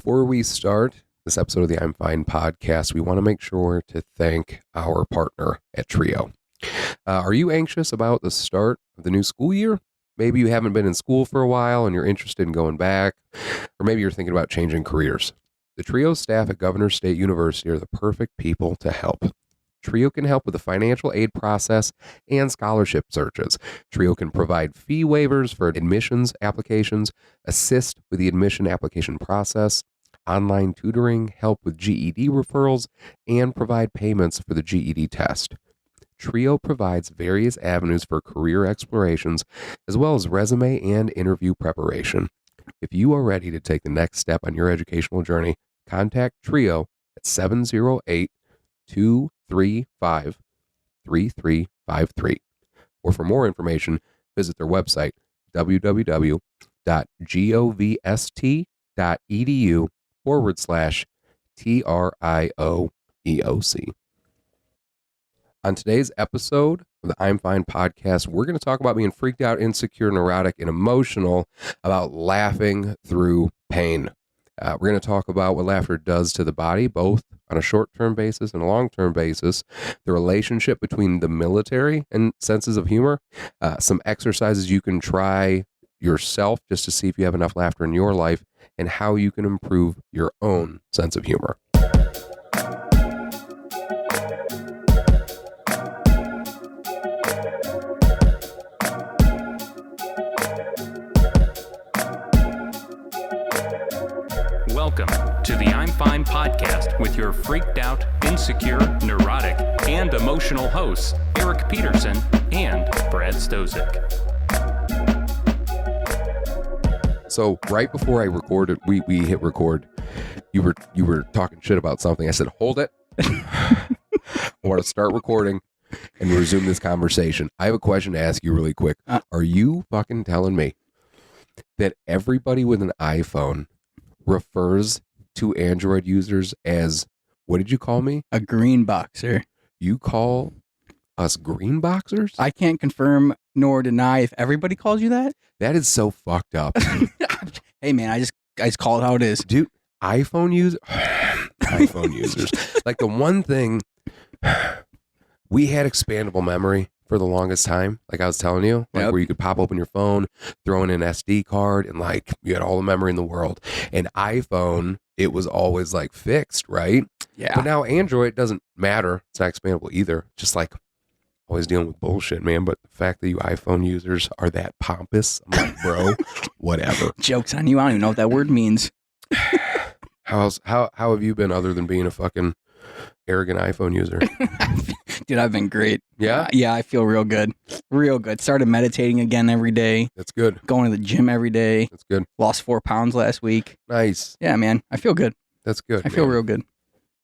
Before we start this episode of the F.I.N.E podcast, we want to make sure to thank our partner at Trio. Are you anxious about the start of the new school year? Maybe you haven't been in school for a while and you're interested in going back, or maybe you're thinking about changing careers. The Trio staff at Governor State University are the perfect people to help. Trio can help with the financial aid process and scholarship searches. Trio can provide fee waivers for admissions applications, assist with the admission application process, online tutoring, help with GED referrals, and provide payments for the GED test. Trio provides various avenues for career explorations, as well as resume and interview preparation. If you are ready to take the next step on your educational journey, contact Trio at 708-235-3353. Or for more information, visit their website, www.govst.edu/TRIOEOC. On today's episode of the I'm Fine podcast, we're going to talk about being freaked out, insecure, neurotic, and emotional about laughing through pain. We're going to talk about what laughter does to the body, both on a short-term basis and a long-term basis, the relationship between the military and senses of humor, some exercises you can try yourself just to see if you have enough laughter in your life, and how you can improve your own sense of humor. Welcome to the I'm Fine podcast with your freaked out, insecure, neurotic, and emotional hosts, Eric Peterson and Brad Stozick. So right before I recorded, we hit record, you were talking shit about something. I said, hold it. I want to start recording and resume this conversation. I have a question to ask you really quick. Are you fucking telling me that everybody with an iPhone refers to Android users as, what did you call me? A green boxer. You call us green boxers? I can't confirm nor deny if everybody calls you that. That is so fucked up. Hey man, I just call it how it is. Dude, iPhone users. Like the one thing, we had expandable memory for the longest time, like I was telling you, like where you could pop open your phone, throw in an SD card, and like you had all the memory in the world. And iPhone, it was always like fixed, right? Yeah. But now Android doesn't matter. It's not expandable either. Just like always dealing with bullshit, man. But the fact that you iPhone users are that pompous, I'm like, bro, whatever. Joke's on you. I don't even know what that word means. How have you been other than being a fucking arrogant iPhone user? Dude, I've been great. Yeah? Yeah, I feel real good. Real good. Started meditating again every day. That's good. Going to the gym every day. That's good. Lost 4 pounds last week. Nice. Yeah, man. I feel good. That's good. I feel real good.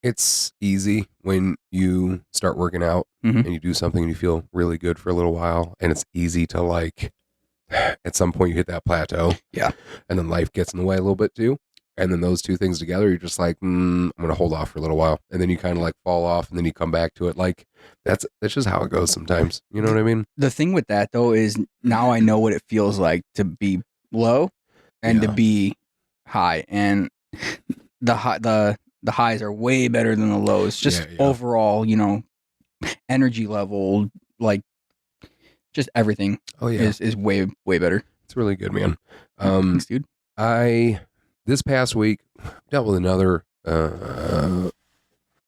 It's easy when you start working out and you do something and you feel really good for a little while. And it's easy to like, at some point you hit that plateau. Yeah. And then life gets in the way a little bit too. And then those two things together, you're just like, I'm going to hold off for a little while. And then you kind of like fall off and then you come back to it. Like that's just how it goes sometimes. You know what I mean? The thing with that though is now I know what it feels like to be low and to be high. And the highs are way better than the lows. Just overall, energy level, like just everything is way, way better. It's really good, man. Thanks, dude. This past week dealt with another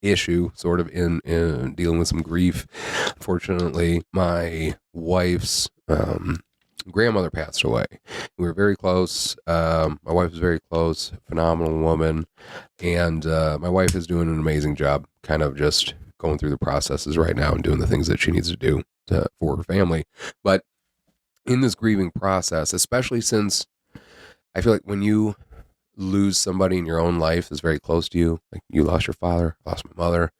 issue, sort of in dealing with some grief. Unfortunately, my wife's grandmother passed away. We were very close. My wife was very close, phenomenal woman, and my wife is doing an amazing job, kind of just going through the processes right now and doing the things that she needs to do for her family. But in this grieving process, especially since I feel like when you lose somebody in your own life that's very close to you, like you lost your father, lost my mother,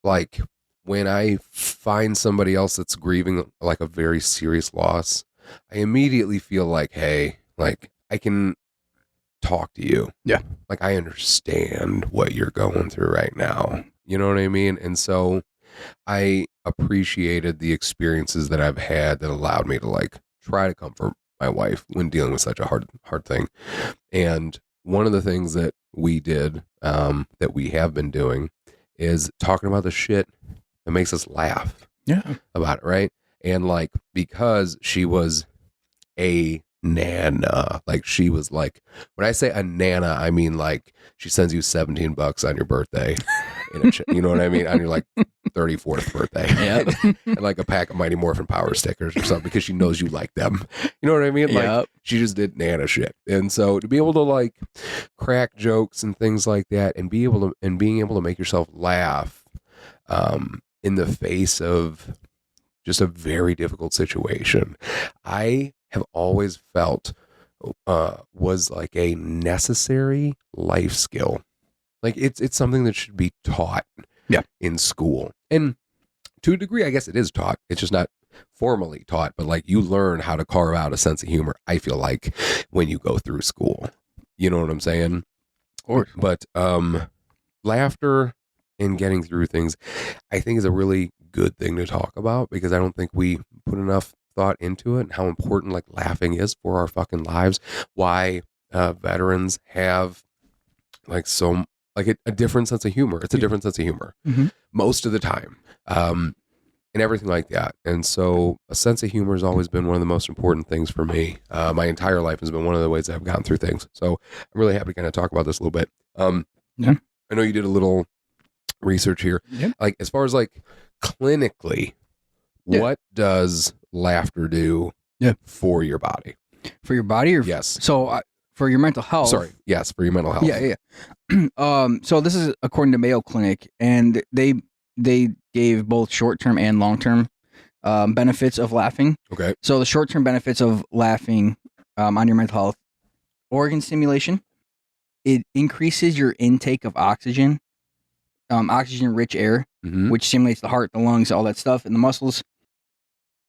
like when I find somebody else that's grieving like a very serious loss, I immediately feel like, hey, like I can talk to you. Yeah. Like I understand what you're going through right now. You know what I mean? And so I appreciated the experiences that I've had that allowed me to like try to comfort my wife when dealing with such a hard thing. And one of the things that we did, that we have been doing, is talking about the shit that makes us laugh. Yeah. About it, right? And like, because she was a nana, like she was like, when I say a nana, I mean like she sends you $17 on your birthday, you know what I mean, on your like 34th birthday, and like a pack of Mighty Morphin Power stickers or something because she knows you like them. You know what I mean? Like she just did nana shit, and so to be able to like crack jokes and things like that, and being able to make yourself laugh, in the face of just a very difficult situation, I have always felt was like a necessary life skill. Like it's something that should be taught in school. And to a degree, I guess it is taught. It's just not formally taught, but like you learn how to carve out a sense of humor, I feel like, when you go through school. You know what I'm saying? Of course. But laughter and getting through things, I think, is a really good thing to talk about, because I don't think we put enough thought into it and how important like laughing is for our fucking lives. Why veterans have like so like a different sense of humor. It's a different sense of humor most of the time, and everything like that. And so a sense of humor has always been one of the most important things for me. My entire life has been one of the ways that I've gotten through things. So I'm really happy to kind of talk about this a little bit. I know you did a little research here. Like, as far as like clinically, what does laughter do for your body? For your body, or yes? So for your mental health. Sorry, yes, for your mental health. So this is according to Mayo Clinic, and they gave both short-term and long-term benefits of laughing. Okay. So the short-term benefits of laughing on your mental health: organ stimulation. It increases your intake of oxygen, oxygen-rich air, which stimulates the heart, the lungs, all that stuff, and the muscles.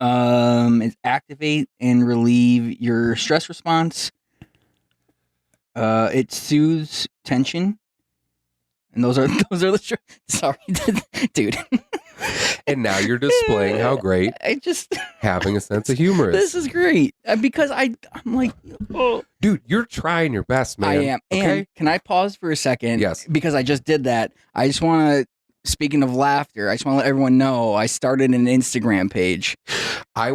It activate and relieve your stress response. It soothes tension, and those are the sorry, dude. And now you're displaying how great having a sense of humor is. This is great, because I'm like, oh, dude, you're trying your best, man. I am. Okay? And can I pause for a second? Yes. Because I just did that. I just want to. Speaking of laughter, I just want to let everyone know I started an Instagram page. I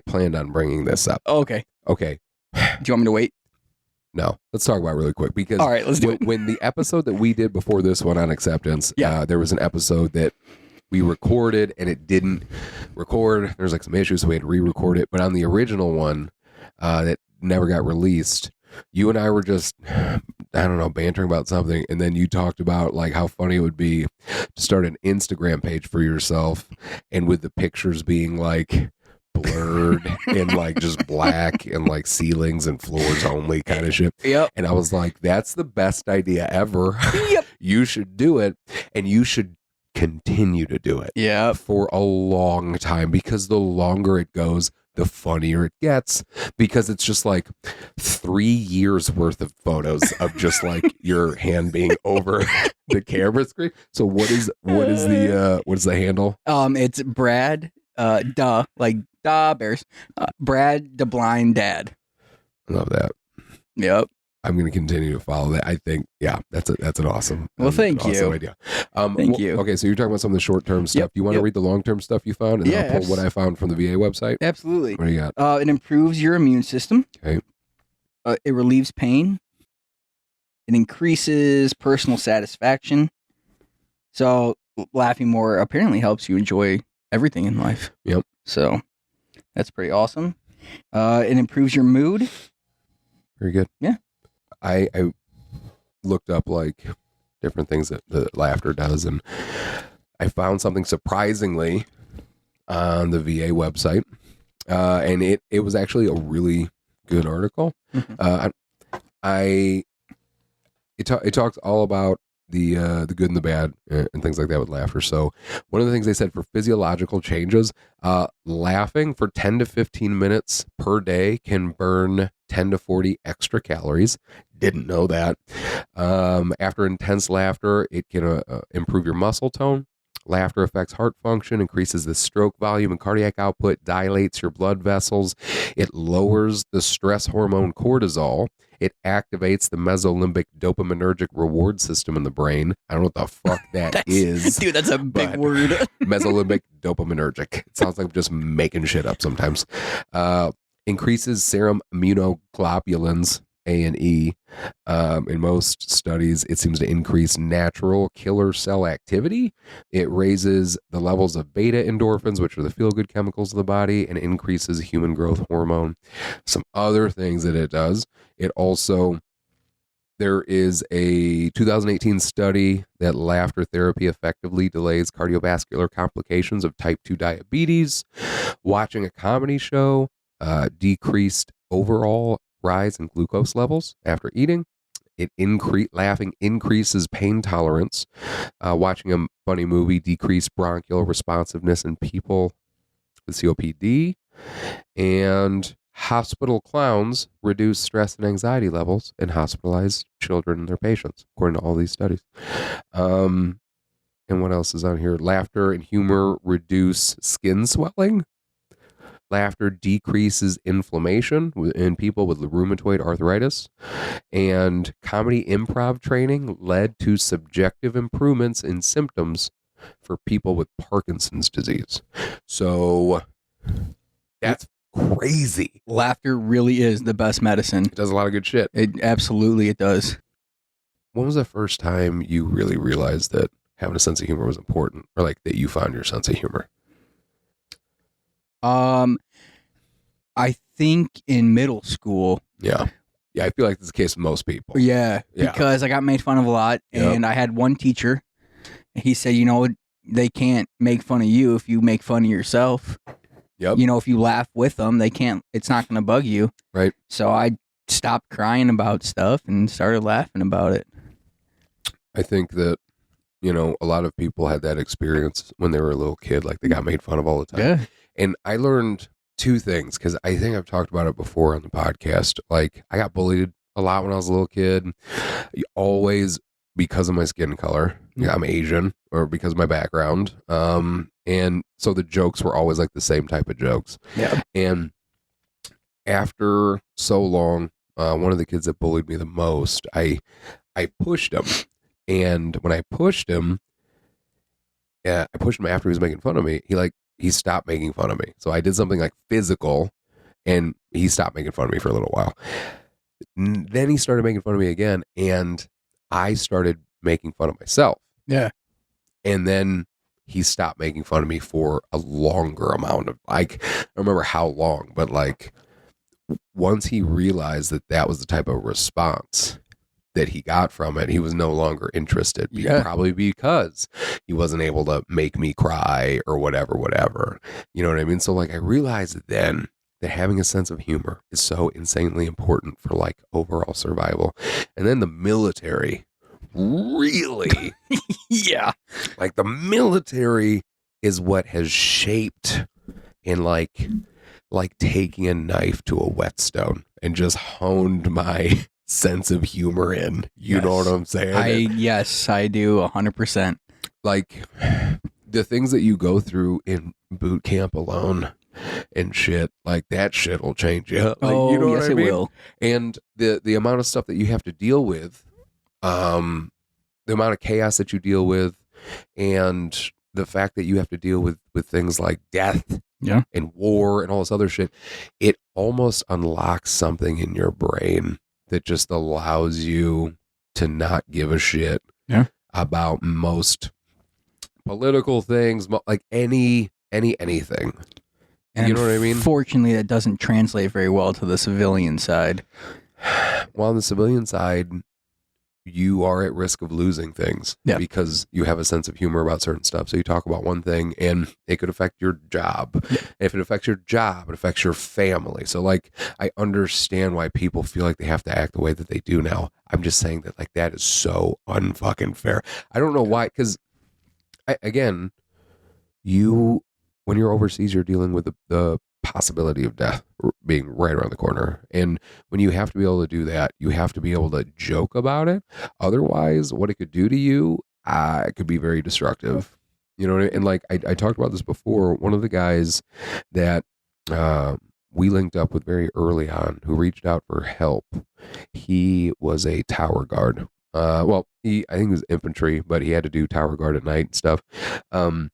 planned on bringing this up. Okay. Do you want me to wait? No, let's talk about it really quick, because all right, let's do it. When the episode that we did before this one on acceptance, there was an episode that we recorded and it didn't record. There's like some issues, so we had to re-record it. But on the original one that never got released, you and I were just, I don't know, bantering about something, and then you talked about like how funny it would be to start an Instagram page for yourself, and with the pictures being like blurred and like just black and like ceilings and floors only kind of shit. And I was like, that's the best idea ever. You should do it, and you should continue to do it for a long time, because the longer it goes, the funnier it gets, because it's just like 3 years worth of photos of just like your hand being over the camera screen. So what is the handle? It's Brad Bears. Brad the Blind Dad. I love that. Yep. I'm going to continue to follow that. I think, that's an awesome. Well, thank you. Awesome idea. Thank you. Okay, so you're talking about some of the short-term stuff. Do you want to read the long-term stuff you found, and then I'll pull what I found from the VA website? Absolutely. What do you got? It improves your immune system. Okay. It relieves pain. It increases personal satisfaction. So laughing more apparently helps you enjoy everything in life. Yep. So that's pretty awesome. It improves your mood. Very good. Yeah. I looked up like different things that laughter does, and I found something surprisingly on the VA website, and it was actually a really good article. It talks all about the good and the bad and things like that with laughter. So one of the things they said for physiological changes, laughing for 10 to 15 minutes per day can burn 10 to 40 extra calories. Didn't know that. After intense laughter, it can improve your muscle tone, Laughter affects heart function, increases the stroke volume and cardiac output, dilates your blood vessels. It lowers the stress hormone cortisol. It activates the mesolimbic dopaminergic reward system in the brain. I don't know what the fuck that is. Dude, that's a big word. Mesolimbic dopaminergic. It sounds like I'm just making shit up sometimes. Increases serum immunoglobulins, A and E. In most studies, it seems to increase natural killer cell activity. It raises the levels of beta endorphins, which are the feel-good chemicals of the body, and increases human growth hormone. Some other things that it does. It also, there is a 2018 study that laughter therapy effectively delays cardiovascular complications of type 2 diabetes. Watching a comedy show decreased overall rise in glucose levels after eating. Laughing increases pain tolerance. Watching a funny movie decreased bronchial responsiveness in people with COPD. And hospital clowns reduce stress and anxiety levels in hospitalized children and their patients, according to all these studies. And what else is on here? Laughter and humor reduce skin swelling. Laughter decreases inflammation in people with rheumatoid arthritis. And comedy improv training led to subjective improvements in symptoms for people with Parkinson's disease. So that's crazy. Laughter really is the best medicine. It does a lot of good shit. It does. When was the first time you really realized that having a sense of humor was important, or like that you found your sense of humor? I think in middle school. Yeah, I feel like that's the case with most people. Yeah, because I got made fun of a lot, and I had one teacher. He said, they can't make fun of you if you make fun of yourself. Yep. If you laugh with them, they can't. It's not going to bug you. Right. So I stopped crying about stuff and started laughing about it. I think that a lot of people had that experience when they were a little kid, like they got made fun of all the time. Yeah. And I learned two things, because I think I've talked about it before on the podcast. Like, I got bullied a lot when I was a little kid, always because of my skin color. Yeah, I'm Asian, or because of my background. And so the jokes were always like the same type of jokes. Yeah. And after so long, one of the kids that bullied me the most, I pushed him. And when I pushed him after he was making fun of me. He stopped making fun of me. So I did something like physical, and he stopped making fun of me for a little while. Then he started making fun of me again, and I started making fun of myself. Yeah. And then he stopped making fun of me for a longer amount of, I don't remember how long, but once he realized that that was the type of response that he got from it, he was no longer interested. Probably because he wasn't able to make me cry or whatever. You know what I mean? So I realized then that having a sense of humor is so insanely important for overall survival. And then the military really, yeah. The military is what has shaped and taking a knife to a whetstone and just honed my sense of humor in. You know what I'm saying? Yes, I do 100%. The things that you go through in boot camp alone and shit, that shit will change you. Yes, what I mean? It will. And the amount of stuff that you have to deal with, the amount of chaos that you deal with, and the fact that you have to deal with things like death and war and all this other shit, it almost unlocks something in your brain that just allows you to not give a shit about most political things, anything. And you know what I mean? Fortunately, that doesn't translate very well to the civilian side. Well, on the civilian side, you are at risk of losing things because you have a sense of humor about certain stuff. So you talk about one thing and it could affect your job. Yeah. If it affects your job, it affects your family. So I understand why people feel like they have to act the way that they do now. I'm just saying that that is so unfucking fair. I don't know why, because when you're overseas, you're dealing with the possibility of death being right around the corner. And when you have to be able to do that, you have to be able to joke about it. Otherwise, what it could do to you, it could be very destructive. You know, and like I talked about this before. One of the guys that we linked up with very early on, who reached out for help, he was a tower guard. Well, I think he was infantry, but he had to do tower guard at night and stuff. And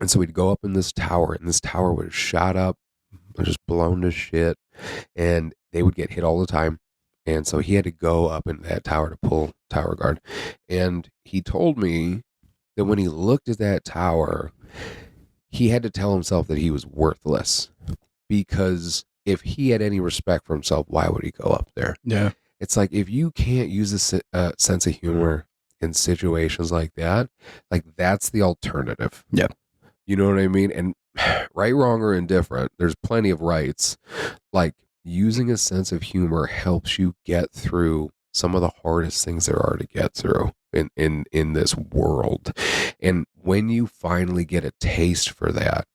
so we'd go up in this tower, and this tower was shot up, was just blown to shit, and they would get hit all the time. And so he had to go up in that tower to pull tower guard. And he told me that when he looked at that tower, he had to tell himself that he was worthless, because if he had any respect for himself, why would he go up there? Yeah. It's like, if you can't use a sense of humor in situations like that, like, that's the alternative. Yeah. You know what I mean? And right, wrong, or indifferent, there's plenty of rights. Like, using a sense of humor helps you get through some of the hardest things there are to get through in this world. And when you finally get a taste for that,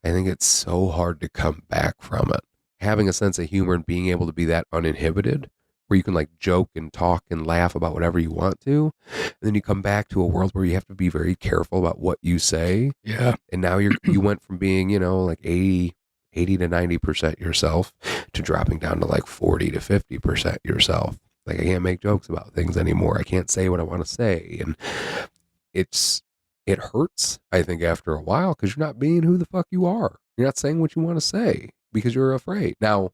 I think it's so hard to come back from it. Having a sense of humor and being able to be that uninhibited, where you can like joke and talk and laugh about whatever you want to, and then you come back to a world where you have to be very careful about what you say. Yeah. And now you went from being, like 80 to 90% yourself to dropping down to like 40 to 50% yourself. Like, I can't make jokes about things anymore. I can't say what I want to say. And it hurts, I think, after a while, because you're not being who the fuck you are. You're not saying what you want to say because you're afraid. Now,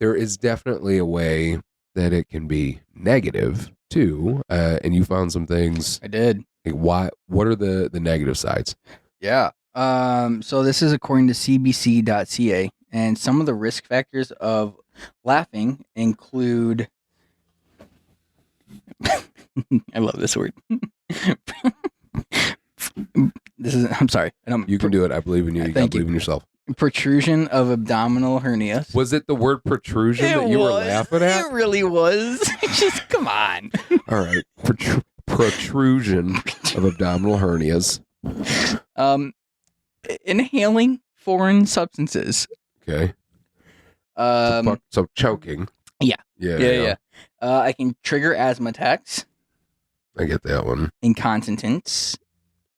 there is definitely a way that it can be negative too. And you found some things. I did. Like, what are the negative sides? Yeah. So this is according to cbc.ca, and some of the risk factors of laughing include I love this word. I'm sorry. You can do it. I believe in you. You gotta believe in yourself. Protrusion of abdominal hernias. Was it the word protrusion that you were laughing at? It really was. Just come on. All right. Protrusion of abdominal hernias. Inhaling foreign substances. Okay. So choking. Yeah. Yeah. I can trigger asthma attacks. I get that one. Incontinence.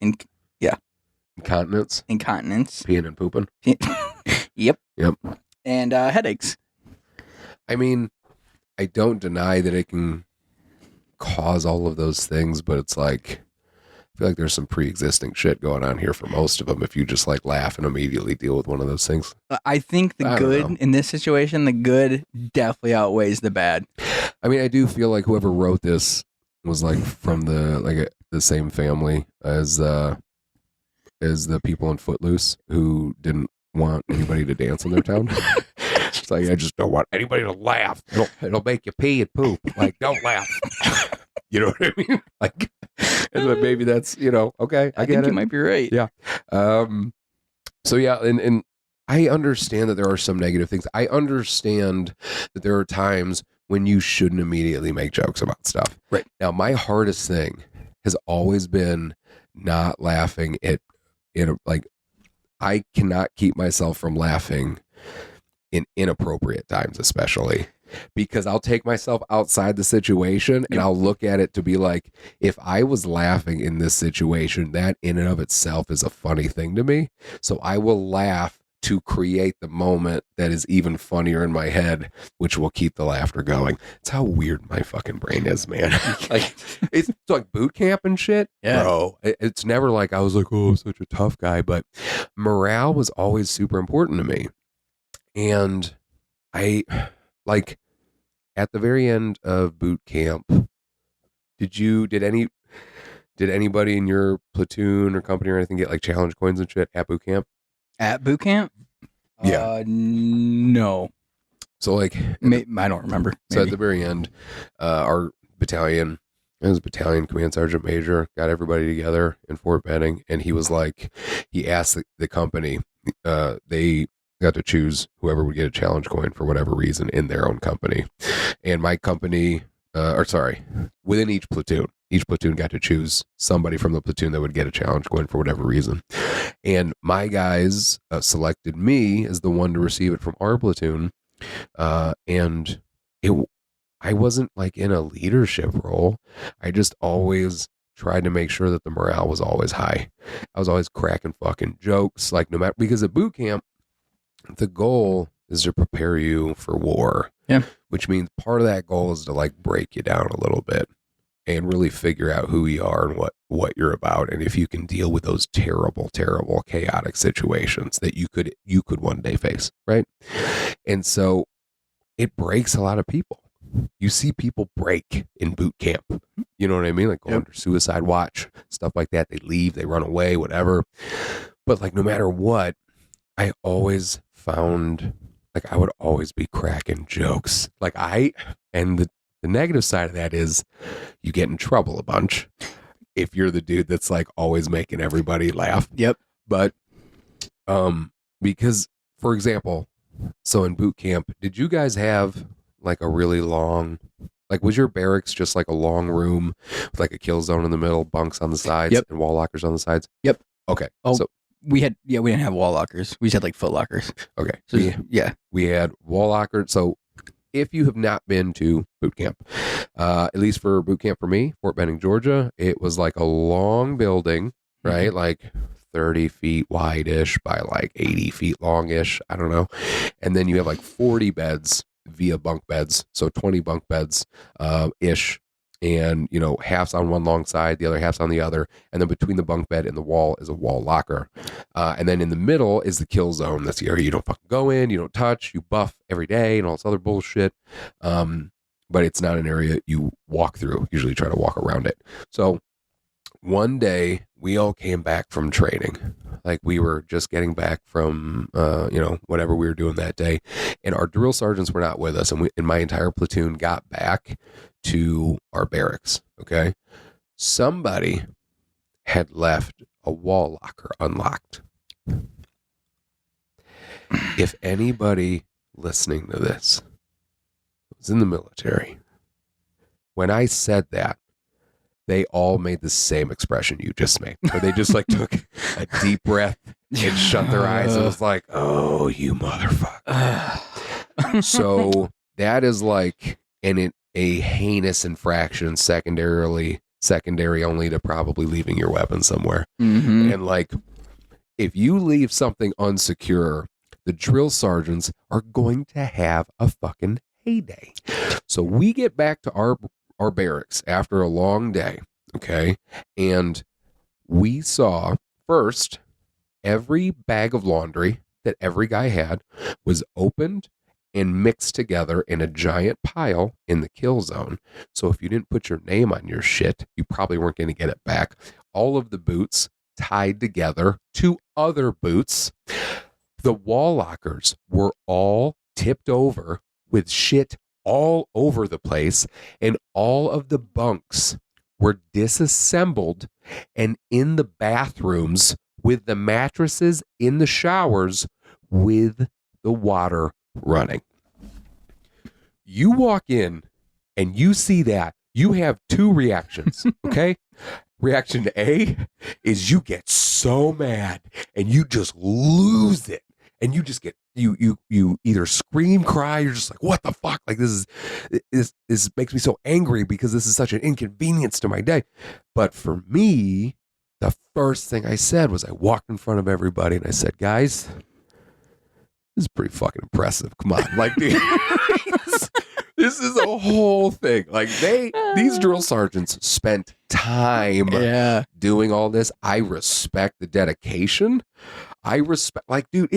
Incontinence. Peeing and pooping. Yep. Yep. And headaches. I mean, I don't deny that it can cause all of those things, but it's like, I feel like there's some pre-existing shit going on here for most of them if you just like laugh and immediately deal with one of those things. I think the good in this situation, the good definitely outweighs the bad. I mean, I do feel like whoever wrote this was like from the same family as the people in Footloose who didn't want anybody to dance in their town. It's like, I just don't want anybody to laugh. It'll make you pee and poop. Like, don't laugh. You know what I mean? Like, and maybe that's, okay. I think you might be right. Yeah. So yeah, and I understand that there are some negative things. I understand that there are times when you shouldn't immediately make jokes about stuff. Right. Now, my hardest thing has always been not laughing at like, I cannot keep myself from laughing in inappropriate times, especially because I'll take myself outside the situation and I'll look at it to be like, if I was laughing in this situation, that in and of itself is a funny thing to me. So I will laugh to create the moment that is even funnier in my head, which will keep the laughter going. It's how weird my fucking brain is, man. Like, it's like boot camp and shit. Yeah. Bro, it's never like I was like, oh, such a tough guy, but morale was always super important to me. And I, like, at the very end of boot camp, did anybody in your platoon or company or anything get like challenge coins and shit at boot camp? At boot camp? Yeah. No. So like, I don't remember. So at the very end, our battalion, it was battalion command sergeant major, got everybody together in Fort Benning, and he was like, he asked the company, they got to choose whoever would get a challenge coin for whatever reason in their own company. And my company, within each platoon got to choose somebody from the platoon that would get a challenge coin for whatever reason. And my guys selected me as the one to receive it from our platoon. I wasn't like in a leadership role. I just always tried to make sure that the morale was always high. I was always cracking fucking jokes, like no matter, because at boot camp, the goal is to prepare you for war. Yeah. Which means part of that goal is to like break you down a little bit and really figure out who you are and what you're about, and if you can deal with those terrible, terrible, chaotic situations that you could one day face, right? And so it breaks a lot of people. You see people break in boot camp. You know what I mean? Like go under suicide watch, stuff like that. They leave, they run away, whatever. But like no matter what, I always found like I would always be cracking jokes. And the negative side of that is you get in trouble a bunch if you're the dude that's like always making everybody laugh. Yep. But because, for example, so in boot camp, did you guys have like a really long, like was your barracks just like a long room with like a kill zone in the middle, bunks on the sides, and wall lockers on the sides? Yep. Okay. Oh, so we didn't have wall lockers. We just had like foot lockers. Okay. So, we had wall lockers. So if you have not been to boot camp, at least for boot camp for me, Fort Benning, Georgia, it was like a long building, right? Like 30 feet wide-ish by like 80 feet long-ish. I don't know. And then you have like 40 beds via bunk beds. So 20 bunk beds ish. And, you know, half's on one long side, the other half's on the other. And then between the bunk bed and the wall is a wall locker. And then in the middle is the kill zone. That's the area you don't fucking go in, you don't touch, you buff every day and all this other bullshit. But it's not an area you walk through. Usually try to walk around it. So one day we all came back from training. Like we were just getting back from, whatever we were doing that day. And our drill sergeants were not with us. And my entire platoon got back to our barracks. Okay. Somebody had left a wall locker unlocked. If anybody listening to this was in the military, when I said that, they all made the same expression you just made. Or they just like took a deep breath and shut their eyes and was like, oh, you motherfucker. So that is like a heinous infraction, secondary only to probably leaving your weapon somewhere. Mm-hmm. And like, if you leave something unsecure, the drill sergeants are going to have a fucking heyday. So we get back to our barracks after a long day, okay? And we saw first every bag of laundry that every guy had was opened and mixed together in a giant pile in the kill zone. So if you didn't put your name on your shit, you probably weren't going to get it back. All of the boots tied together to other boots. The wall lockers were all tipped over with shit all over the place, and all of the bunks were disassembled and in the bathrooms with the mattresses in the showers with the water running. You walk in and you see that, you have two reactions, okay? Reaction A is you get so mad and you just lose it. And you just get, you either scream, cry, you're just like, what the fuck? Like this makes me so angry because this is such an inconvenience to my day. But for me, the first thing I said was I walked in front of everybody and I said, guys, this is pretty fucking impressive. Come on. Like, dude, this is a whole thing. Like these drill sergeants spent time doing all this. I respect the dedication. I respect, like, dude,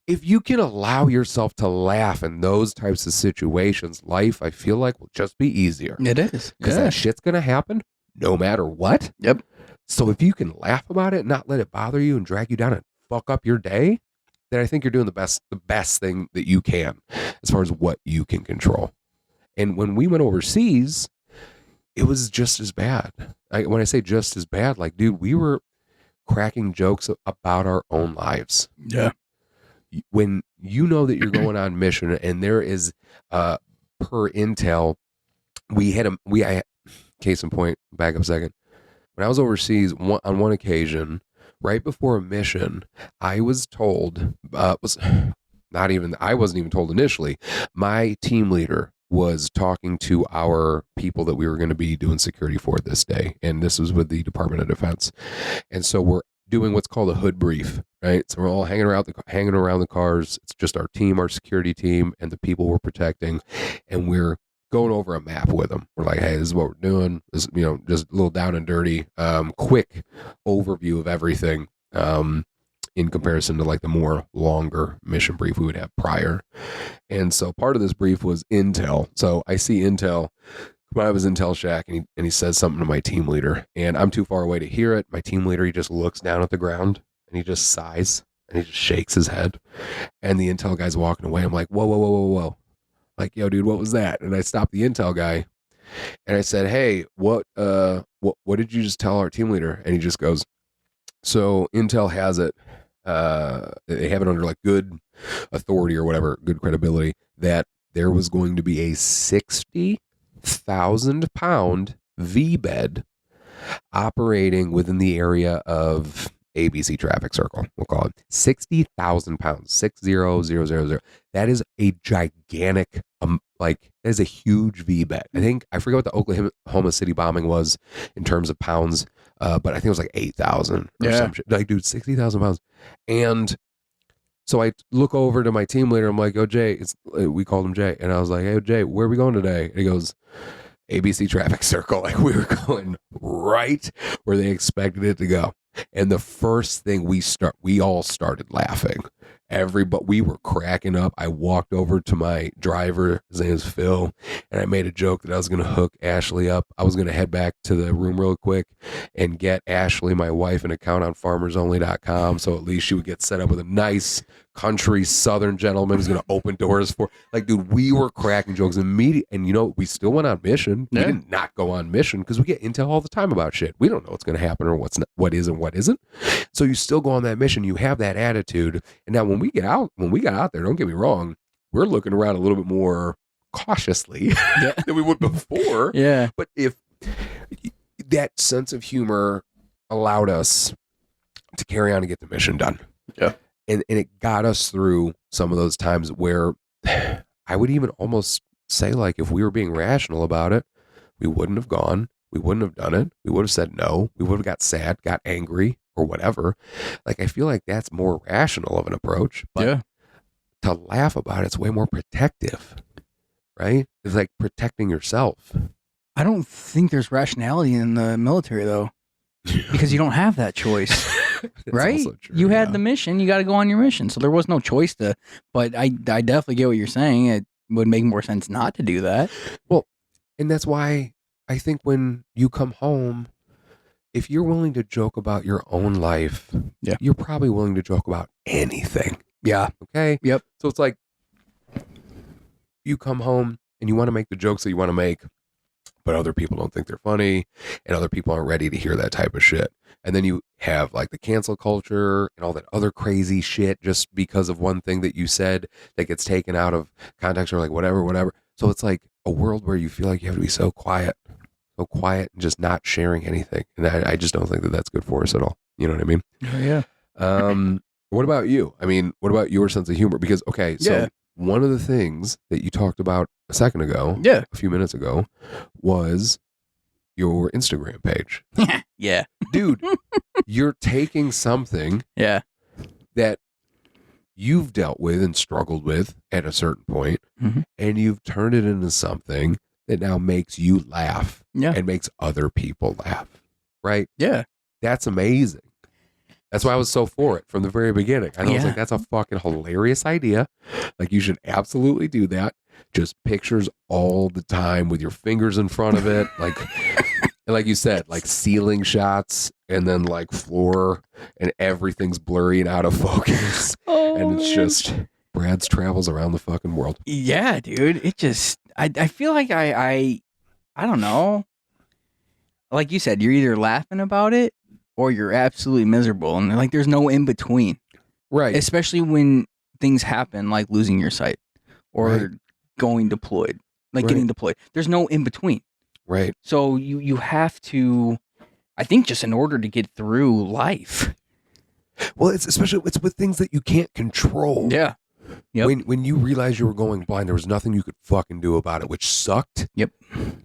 if you can allow yourself to laugh in those types of situations, life, I feel like, will just be easier. It is. Because that shit's going to happen no matter what. Yep. So if you can laugh about it, not let it bother you and drag you down and fuck up your day, then I think you're doing the best thing that you can as far as what you can control. And when we went overseas, it was just as bad. When I say just as bad, like, dude, we were cracking jokes about our own lives. Yeah. When you know that you're going on mission and there is, per intel, case in point, back up a second. When I was overseas on one occasion, right before a mission, I was told, I wasn't even told initially, my team leader was talking to our people that we were going to be doing security for this day. And this was with the Department of Defense. And so we're doing what's called a hood brief, right? So we're all hanging around the cars. It's just our team, our security team, and the people we're protecting. And we're going over a map with them. We're like, hey, this is what we're doing. This, just a little down and dirty, quick overview of everything. In comparison to like the more longer mission brief we would have prior. And so part of this brief was intel. So I see intel come out of his intel shack and he says something to my team leader, and I'm too far away to hear it. My team leader, he just looks down at the ground and he just sighs and he just shakes his head. And the intel guy's walking away. I'm like, whoa, whoa, whoa, whoa, whoa. Like, yo, dude, what was that? And I stopped the intel guy and I said, hey, what did you just tell our team leader? And he just goes, so intel has it. They have it under like good authority or whatever, good credibility, that there was going to be a 60,000 pound V bed operating within the area of ABC traffic circle. We'll call it 60,000 pounds, 60,000. That is a gigantic, that is a huge V bed. I forget what the Oklahoma City bombing was in terms of pounds, but I think it was like 8,000 or some shit. Like, dude, 60,000 pounds. And so I look over to my team leader. I'm like, oh, Jay, we called him Jay. And I was like, hey, Jay, where are we going today? And he goes, ABC traffic circle. Like, we were going right where they expected it to go. And the first thing we all started laughing. We were cracking up. I walked over to my driver, his name is Phil, and I made a joke that I was going to hook Ashley up. I was going to head back to the room real quick and get Ashley, my wife, an account on farmersonly.com, so at least she would get set up with a nice country southern gentleman who's going to open doors for. Like, dude, we were cracking jokes immediately. And we still went on mission. We did not go on mission because we get intel all the time about shit. We don't know what's going to happen or what is and what isn't. So you still go on that mission. You have that attitude. And now when we got out there, don't get me wrong, we're looking around a little bit more cautiously than we would before. Yeah. But if that sense of humor allowed us to carry on and get the mission done. Yeah. And it got us through some of those times where I would even almost say, like, if we were being rational about it, we wouldn't have gone. We wouldn't have done it. We would have said no. We would have got sad, got angry, or whatever. Like, I feel like that's more rational of an approach. But to laugh about it's way more protective, right? It's like protecting yourself. I don't think there's rationality in the military, though, because you don't have that choice. Right? You had the mission. You got to go on your mission. So there was no choice but I definitely get what you're saying. It would make more sense not to do that. Well, and that's why I think when you come home, if you're willing to joke about your own life, you're probably willing to joke about anything. Yeah. Okay? Yep. So it's like you come home and you want to make the jokes that you want to make, but other people don't think they're funny and other people aren't ready to hear that type of shit. And then you have like the cancel culture and all that other crazy shit just because of one thing that you said that gets taken out of context or like whatever. So it's like a world where you feel like you have to be so quiet and just not sharing anything. And I just don't think that that's good for us at all. You know what I mean? Oh, yeah. What about you? I mean, what about your sense of humor? Because, okay, so one of the things that you talked about a second ago, a few minutes ago, was your Instagram page. Yeah. Dude, you're taking something that you've dealt with and struggled with at a certain point, and you've turned it into something that now makes you laugh and makes other people laugh. Right? Yeah. That's amazing. That's why I was so for it from the very beginning. I was like, that's a fucking hilarious idea. Like, you should absolutely do that. Just pictures all the time with your fingers in front of it. Like, and like you said, like ceiling shots and then like floor and everything's blurry and out of focus. And it's just Brad's travels around the fucking world. Yeah, dude. It just, I feel like I don't know. Like you said, you're either laughing about it or you're absolutely miserable. And like, there's no in between. Right. Especially when things happen like losing your sight or going deployed, like getting deployed. There's no in between. Right. So you have to, I think, just in order to get through life. Well, it's with things that you can't control. Yeah. Yep. When you realized you were going blind, there was nothing you could fucking do about it, which sucked. Yep.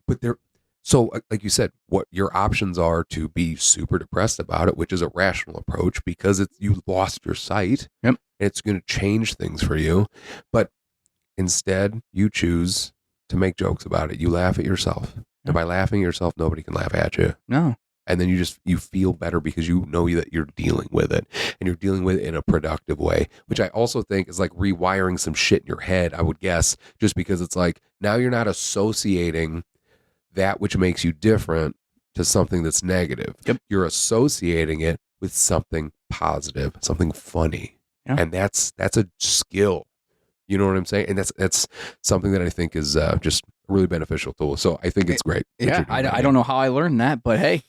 But so like you said, what your options are to be super depressed about it, which is a rational approach because you lost your sight. Yep. And it's going to change things for you. But instead, you choose to make jokes about it. You laugh at yourself. Yep. And by laughing at yourself, nobody can laugh at you. No. And then you feel better because you know that you're dealing with it and you're dealing with it in a productive way, which I also think is like rewiring some shit in your head, I would guess, just because it's like now you're not associating that which makes you different to something that's negative. Yep. You're associating it with something positive, something funny. Yeah. And that's a skill. You know what I'm saying? And that's something that I think is just a really beneficial tool. So I think it's great. Yeah, I don't know how I learned that, but hey,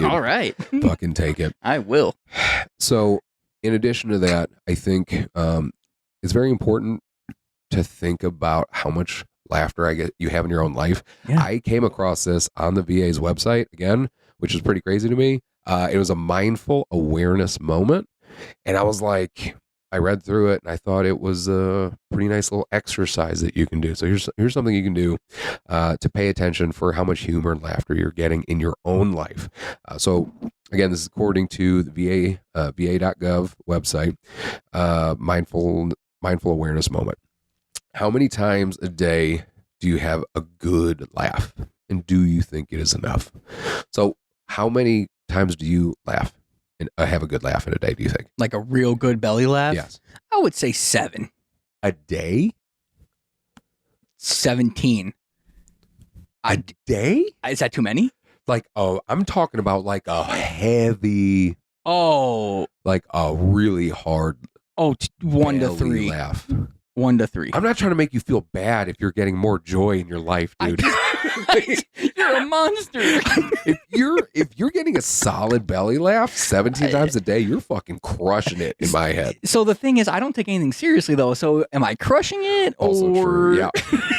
all right. Fucking take it. I will. So in addition to that, I think it's very important to think about how much laughter you have in your own life. Yeah. I came across this on the VA's website again, which is pretty crazy to me. It was a mindful awareness moment. And I was like, I read through it and I thought it was a pretty nice little exercise that you can do. So here's something you can do to pay attention for how much humor and laughter you're getting in your own life. So again, this is according to the va.gov website, mindful awareness moment. How many times a day do you have a good laugh? And do you think it is enough? So how many times do you laugh? And have a good laugh in a day, do you think? Like a real good belly laugh? Yes. I would say 7. A day? 17. A day? Is that too many? Like, I'm talking about like a heavy... Oh. Like a really hard... 1 to 3. Laugh. 1 to 3. I'm not trying to make you feel bad if you're getting more joy in your life, dude. You're a monster. If you're getting a solid belly laugh 17 times a day, you're fucking crushing it in my head. So the thing is, I don't take anything seriously though. So am I crushing it? Also or... true. Yeah.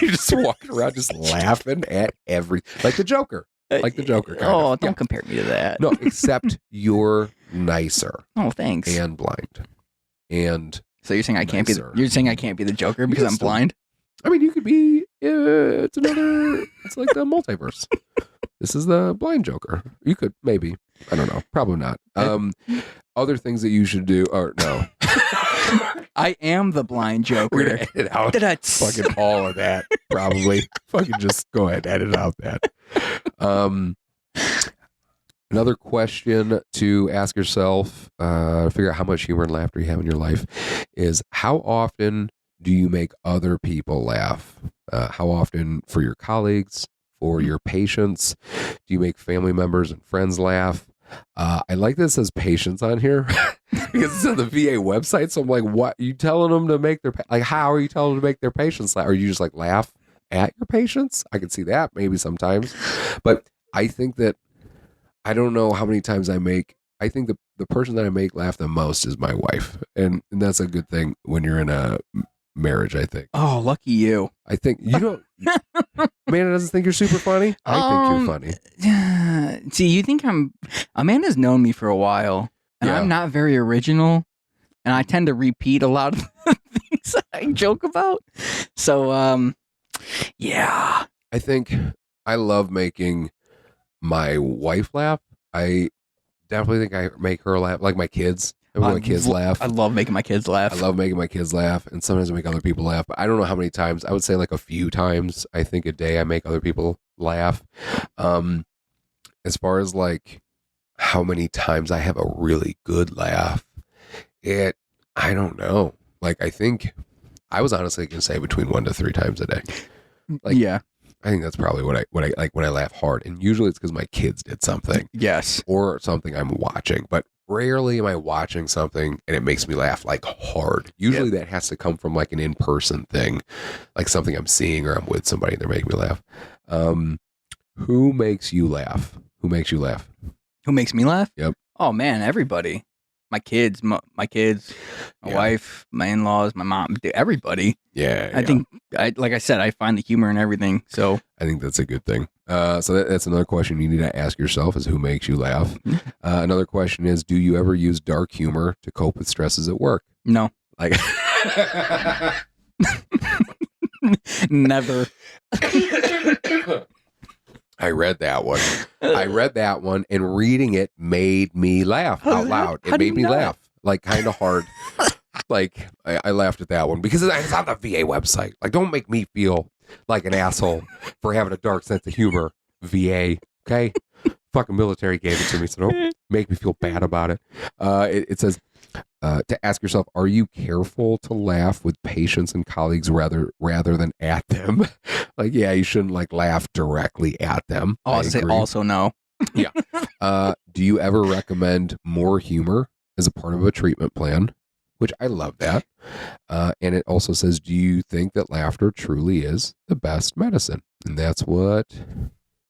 You're just walking around just laughing at like the Joker. Like the Joker. Don't compare me to that. No, except you're nicer. Oh, thanks. And blind. And so you're saying I can't nicer. You're saying I can't be the Joker because I'm blind? I mean, you could be. It's like the multiverse. This is the blind Joker. You could maybe. I don't know. Probably not. Other things that you should do. Or no. I am the blind Joker. We're gonna edit out fucking all of that. Probably. Fucking just go ahead, edit out that. Another question to ask yourself, to figure out how much humor and laughter you have in your life, is how often do you make other people laugh? How often for your colleagues, for your patients? Do you make family members and friends laugh? I like that it says patients on here because it's on the VA website. So I'm like, what? Are you telling them to make how are you telling them to make their patients laugh? Are you just like laugh at your patients? I can see that maybe sometimes. But I think that, I don't know how many times I think the person that I make laugh the most is my wife. And that's a good thing when you're in a marriage, I think. Oh, lucky you. I think you don't. Amanda doesn't think you're super funny. I think you're funny. See, you think Amanda's known me for a while, and I'm not very original, and I tend to repeat a lot of the things that I joke about. So, yeah. I think I love making my wife laugh. I definitely think I make her laugh, like my kids. My kids laugh. I love making my kids laugh. I love making my kids laugh, and sometimes I make other people laugh. But I don't know how many times. I would say like a few times. I think a day I make other people laugh. As far as like how many times I have a really good laugh, I don't know. Like I think I was honestly going to say between 1 to 3 times a day. Like, yeah. I think that's probably what I like when I laugh hard, and usually it's because my kids did something. Yes, or something I'm watching, but rarely am I watching something and it makes me laugh like hard. Usually that has to come from like an in-person thing, like something I'm seeing or I'm with somebody and they're making me laugh. Who makes you laugh? Who makes you laugh? Who makes me laugh? Yep. Oh man, everybody. My kids, my wife, my in-laws, my mom, everybody. Yeah. I think, like I said, I find the humor in everything. So I think that's a good thing. So that's another question you need to ask yourself is who makes you laugh? Another question is, do you ever use dark humor to cope with stresses at work? No. Like, Never. I read that one. And reading it made me laugh out loud. It made me laugh, like, kind of hard. Like, I laughed at that one because it's on the VA website. Like, don't make me feel like an asshole for having a dark sense of humor, VA. Okay? Fucking military gave it to me, so don't make me feel bad about it. It says to ask yourself, are you careful to laugh with patients and colleagues rather than at them? Like, yeah, you shouldn't like laugh directly at them. I'll say also no. Yeah. Do you ever recommend more humor as a part of a treatment plan? Which I love that. And it also says, do you think that laughter truly is the best medicine? And that's what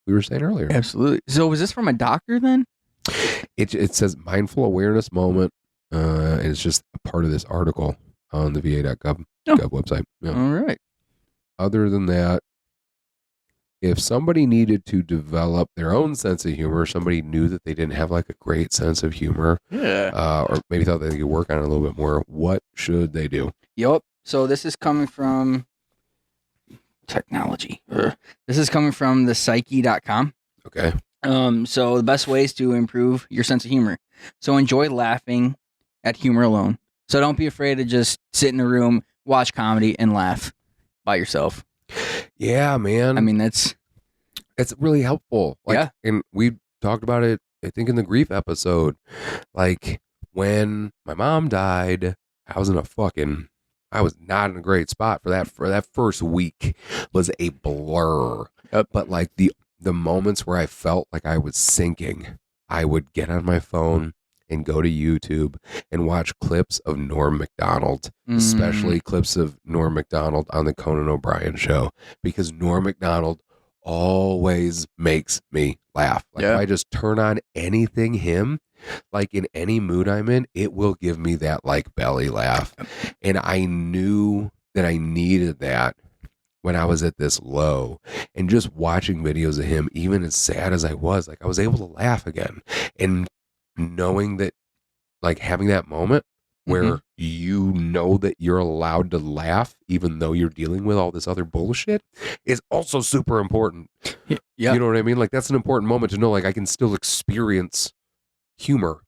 we were saying earlier. Absolutely. So was this from a doctor then? It says mindful awareness moment. And it's just a part of this article on the va.gov website. Yeah. All right. Other than that, if somebody needed to develop their own sense of humor, somebody knew that they didn't have like a great sense of humor, or maybe thought they could work on it a little bit more, what should they do? Yep. So this is coming from technology. This is coming from the psyche.com. Okay. So the best ways to improve your sense of humor. So enjoy laughing at humor alone. So don't be afraid to just sit in a room, watch comedy, and laugh by yourself. Yeah, man. I mean, it's really helpful. Like, yeah. And we talked about it, I think, in the grief episode. Like, when my mom died, I was not in a great spot for that first week was a blur. Yep. But like the moments where I felt like I was sinking, I would get on my phone and go to YouTube and watch clips of Norm Macdonald, especially clips of Norm Macdonald on the Conan O'Brien show, because Norm Macdonald always makes me laugh. Like, if I just turn on anything him, like in any mood I'm in, it will give me that like belly laugh. And I knew that I needed that when I was at this low, and just watching videos of him, even as sad as I was, like I was able to laugh again. And knowing that, like, having that moment where you know that you're allowed to laugh even though you're dealing with all this other bullshit is also super important. Yeah. You know what I mean? Like, that's an important moment to know, like, I can still experience humor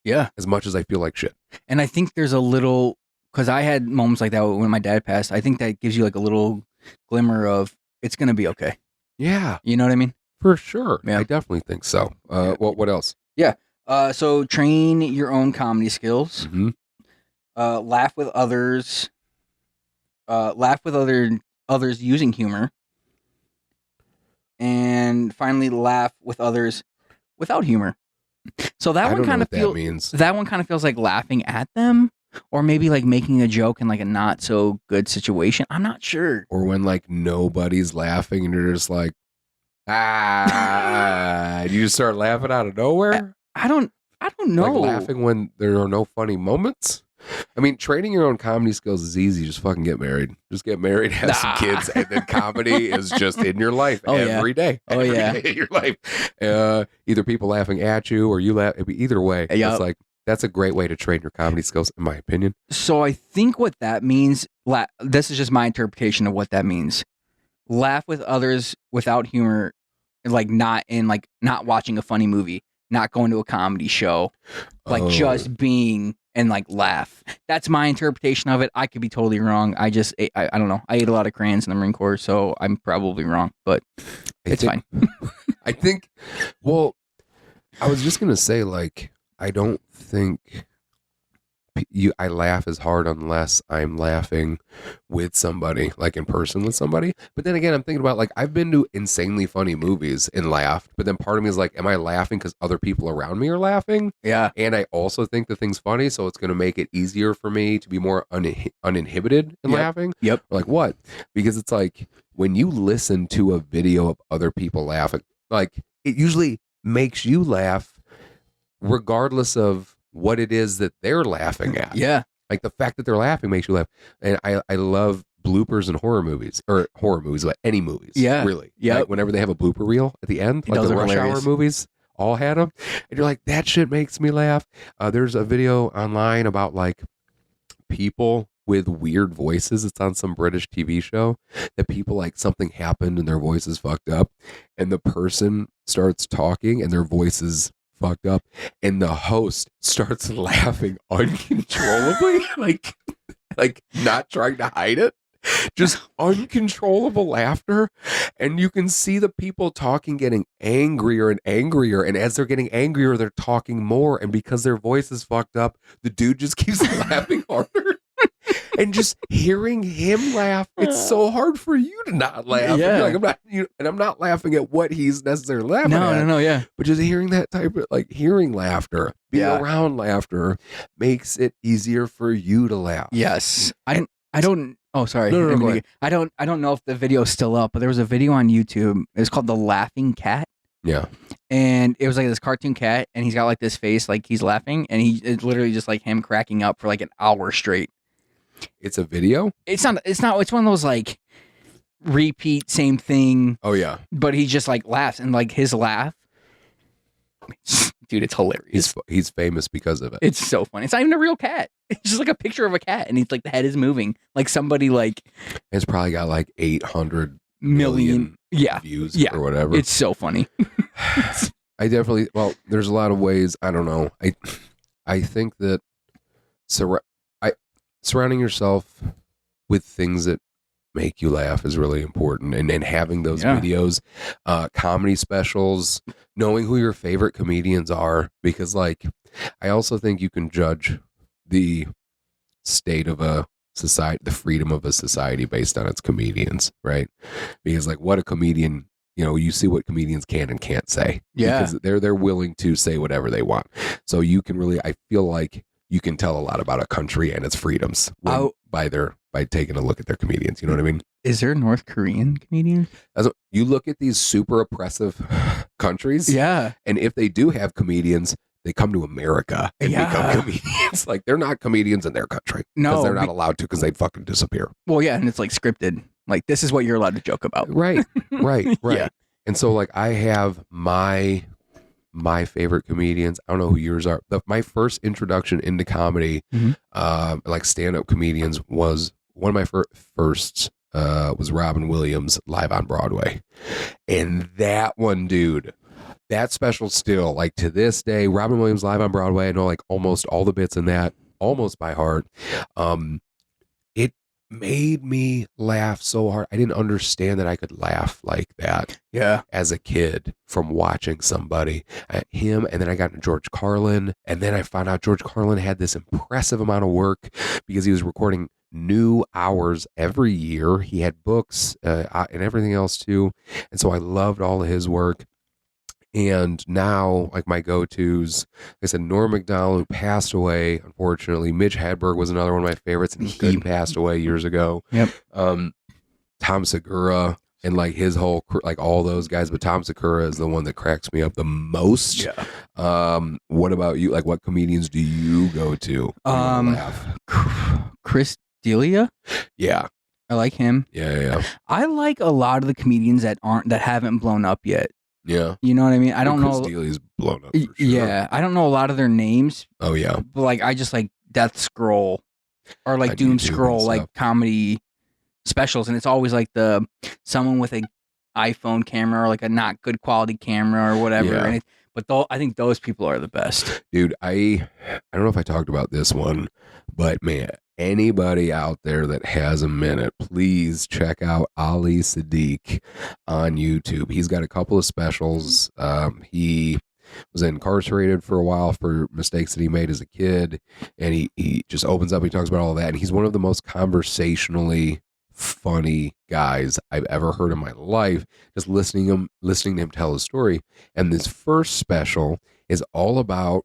as much as I feel like shit. And I think there's a little, because I had moments like that when my dad passed. I think that gives you like a little glimmer of it's going to be okay. Yeah. You know what I mean? For sure. Yeah. I definitely think so. What else? Yeah. So train your own comedy skills. Mm-hmm. Laugh with others. Laugh with others using humor. And finally, laugh with others without humor. So that one kind of feels. That one kind of feels like laughing at them, or maybe like making a joke in like a not so good situation. I'm not sure. Or when like nobody's laughing and you're just like, you just start laughing out of nowhere. I don't know. Like laughing when there are no funny moments. I mean, training your own comedy skills is easy. Just fucking get married. Just get married, have some kids, and then comedy is just in your life every day. Every day in your life. Either people laughing at you or you laugh. Either way, it's like that's a great way to train your comedy skills, in my opinion. So I think what that means. This is just my interpretation of what that means. Laugh with others without humor, like not watching a funny movie, not going to a comedy show, like just being and like laugh. That's my interpretation of it. I could be totally wrong. I don't know. I ate a lot of crayons in the Marine Corps, so I'm probably wrong, but it's fine. I think, well, I was just going to say, like, I don't think I laugh as hard unless I'm laughing with somebody, like in person with somebody. But then again, I'm thinking about, like, I've been to insanely funny movies and laughed, but then part of me is like, am I laughing because other people around me are laughing? Yeah. And I also think the thing's funny, so it's going to make it easier for me to be more uninhibited in laughing. Yep. Like, what? Because it's like, when you listen to a video of other people laughing, like, it usually makes you laugh regardless of what it is that they're laughing at. Yeah. Like, the fact that they're laughing makes you laugh. And I love bloopers in horror movies, but any movies. Yeah. Really. Yeah. Like, whenever they have a blooper reel at the end, like the Rush Hour movies all had them. And you're like, that shit makes me laugh. There's a video online about like people with weird voices. It's on some British TV show that people like something happened and their voice is fucked up, and the person starts talking and their voice is fucked up, and the host starts laughing uncontrollably, like not trying to hide it. Just uncontrollable laughter, and you can see the people talking getting angrier and angrier, and as they're getting angrier they're talking more, and because their voice is fucked up the dude just keeps laughing harder. And just hearing him laugh, it's so hard for you to not laugh. Yeah. Like, I'm not laughing at what he's necessarily laughing at. No, yeah. But just hearing that type of, like, hearing laughter, being around laughter makes it easier for you to laugh. Yes. I don't. Oh, sorry. No, go ahead. I don't know if the video's still up, but there was a video on YouTube. It's called The Laughing Cat. Yeah. And it was like this cartoon cat, and he's got like this face, like he's laughing, and it's literally just like him cracking up for like an hour straight. It's a video? It's not. It's one of those like repeat same thing. Oh yeah. But he just like laughs, and like his laugh, dude, it's hilarious. He's famous because of it. It's so funny. It's not even a real cat. It's just like a picture of a cat, and he's like the head is moving, like somebody like. It's probably got like 800 million views or whatever. It's so funny. I definitely. Well, there's a lot of ways. I don't know. I think that surrounding yourself with things that make you laugh is really important, and having those videos, comedy specials, knowing who your favorite comedians are, because like I also think you can judge the state of a society, the freedom of a society based on its comedians, right? Because like what a comedian, you see what comedians can and can't say, because they're willing to say whatever they want. So you can really, I feel like you can tell a lot about a country and its freedoms by taking a look at their comedians. You know what I mean? Is there North Korean comedians? You look at these super oppressive countries, and if they do have comedians, they come to America and become comedians. Like they're not comedians in their country because they're not allowed to, because they'd fucking disappear. Well, yeah, and it's like scripted. Like this is what you're allowed to joke about. Right. Yeah. And so like I have my favorite comedians. I don't know who yours are, but my first introduction into comedy, like stand-up comedians, was one of my firsts was Robin Williams live on Broadway. And that one, dude, that special still, like to this day, Robin Williams live on Broadway, I know like almost all the bits in that, almost by heart. It made me laugh so hard. I didn't understand that I could laugh like that as a kid from watching somebody, him. And then I got into George Carlin, and then I found out George Carlin had this impressive amount of work because he was recording new hours every year. He had books and everything else too. And so I loved all of his work. And now, like my go-tos, like I said, Norm Macdonald, who passed away, unfortunately. Mitch Hedberg was another one of my favorites, and he passed away years ago. Yep. Tom Segura and like his whole, like all those guys, but Tom Segura is the one that cracks me up the most. Yeah. What about you? Like, what comedians do you go to? Chris D'Elia. Yeah. I like him. Yeah. I like a lot of the comedians that haven't blown up yet. Yeah. You know what I mean? I don't know. Chris D'Elia's blown up for sure. Yeah. I don't know a lot of their names. Oh, yeah. But like, I just like Death Scroll or like Doom Scroll, like comedy specials. And it's always like someone with a iPhone camera or like a not good quality camera or whatever. Yeah. I think those people are the best. Dude, I don't know if I talked about this one, but man, anybody out there that has a minute, please check out Ali Sadiq on YouTube. He's got a couple of specials. He was incarcerated for a while for mistakes that he made as a kid, and he just opens up, he talks about all that, and he's one of the most conversationally funny guys I've ever heard in my life, just listening to him tell his story. And this first special is all about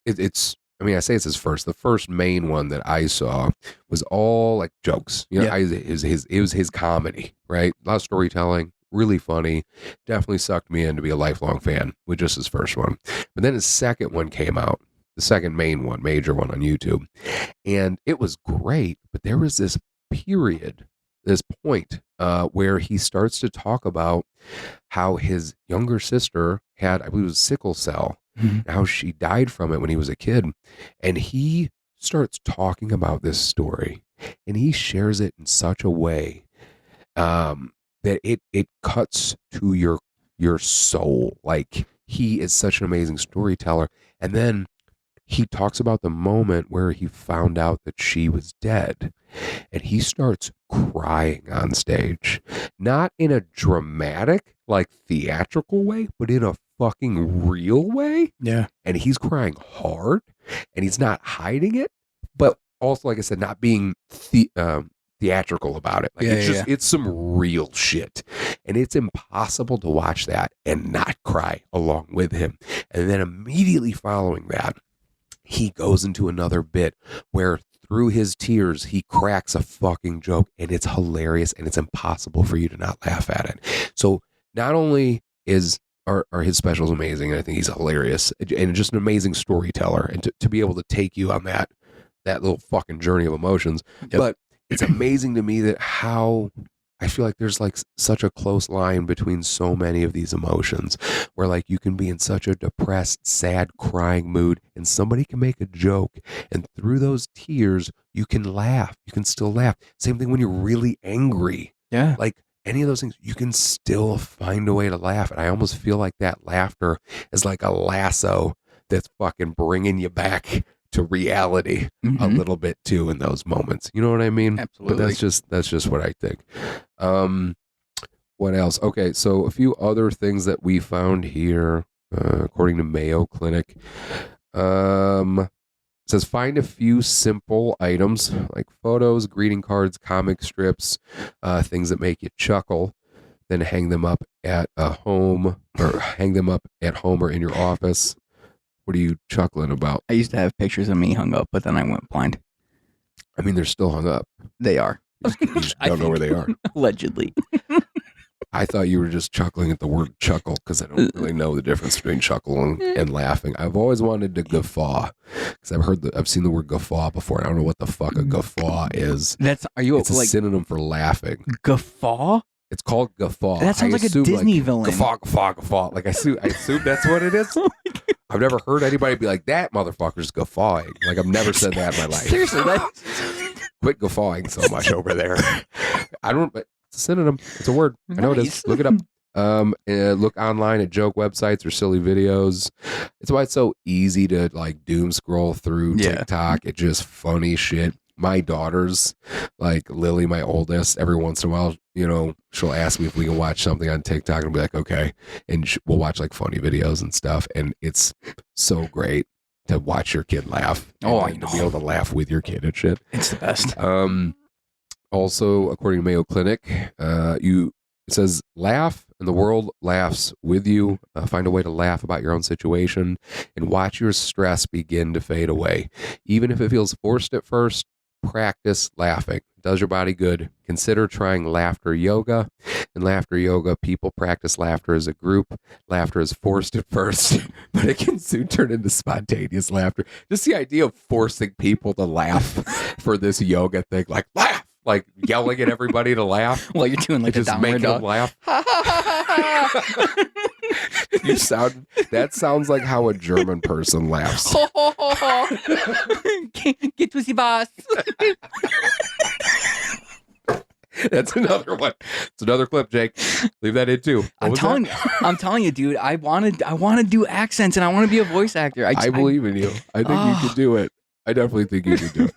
it's I say it's his first. The first main one that I saw was all like jokes. It was his comedy, right? A lot of storytelling, really funny. Definitely sucked me in to be a lifelong fan with just his first one. But then his second one came out, the second main one, major one on YouTube, and it was great. But there was this point where he starts to talk about how his younger sister had, I believe it was sickle cell, how she died from it when he was a kid. And he starts talking about this story and he shares it in such a way that it cuts to your soul. Like, he is such an amazing storyteller. And then he talks about the moment where he found out that she was dead, and he starts crying on stage, not in a dramatic, like theatrical way, but in a fucking real way. Yeah. And he's crying hard, and he's not hiding it, but also, like I said, not being theatrical about it. Like, it's some real shit, and it's impossible to watch that and not cry along with him. And then immediately following that, he goes into another bit where through his tears, he cracks a fucking joke, and it's hilarious, and it's impossible for you to not laugh at it. So not only are his specials amazing, and I think he's hilarious and just an amazing storyteller, and to be able to take you on that little fucking journey of emotions. Yep. But it's amazing to me that how I feel like there's like such a close line between so many of these emotions, where like you can be in such a depressed, sad, crying mood, and somebody can make a joke, and through those tears you can laugh. You can still laugh. Same thing when you're really angry. Yeah. Like any of those things, you can still find a way to laugh. And I almost feel like that laughter is like a lasso that's fucking bringing you back to reality a little bit too in those moments. You know what I mean? Absolutely. But that's just what I think. What else? Okay, so a few other things that we found here, according to Mayo Clinic. It says find a few simple items like photos, greeting cards, comic strips, things that make you chuckle. Then hang them up at home or in your office. What are you chuckling about? I used to have pictures of me hung up, but then I went blind. I mean, they're still hung up. They are. You just don't know where they are. Allegedly. I thought you were just chuckling at the word chuckle, because I don't really know the difference between chuckle and laughing. I've always wanted to guffaw, because I've seen the word guffaw before, and I don't know what the fuck a guffaw is. It's a synonym for laughing. Guffaw? It's called guffaw. That sounds like a Disney villain. Guffaw. Like I assume that's what it is. I've never heard anybody be like, that motherfucker's guffawing. Like, I've never said that in my life. Seriously, quit guffawing so much over there. But it's a synonym. It's a word. I know it is. Look it up. Look online at joke websites or silly videos. It's why it's so easy to like doom scroll through TikTok. It's just funny shit. My daughters, like Lily, my oldest, every once in a while, she'll ask me if we can watch something on TikTok, and I'll be like, okay. And we'll watch like funny videos and stuff. And it's so great to watch your kid laugh. I know. To be able to laugh with your kid and shit. It's the best. Also, according to Mayo Clinic, it says laugh and the world laughs with you. Find a way to laugh about your own situation and watch your stress begin to fade away. Even if it feels forced at first, practice laughing. It does your body good. Consider trying laughter yoga. In laughter yoga, people practice laughter as a group. Laughter is forced at first, but it can soon turn into spontaneous laughter. Just the idea of forcing people to laugh for this yoga thing, like laugh, like yelling at everybody to laugh while you're doing like a downward dog. Laugh. That sounds like how a German person laughs. Get to the boss. That's another one. It's another clip, Jake. Leave that in too. I'm telling you, dude. I want to do accents, and I want to be a voice actor. I believe in you. I think you could do it. I definitely think you could do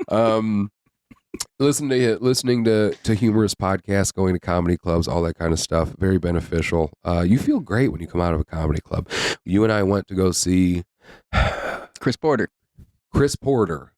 it. Listening to humorous podcasts, going to comedy clubs, all that kind of stuff, very beneficial. You feel great when you come out of a comedy club. You and I went to go see Chris Porter,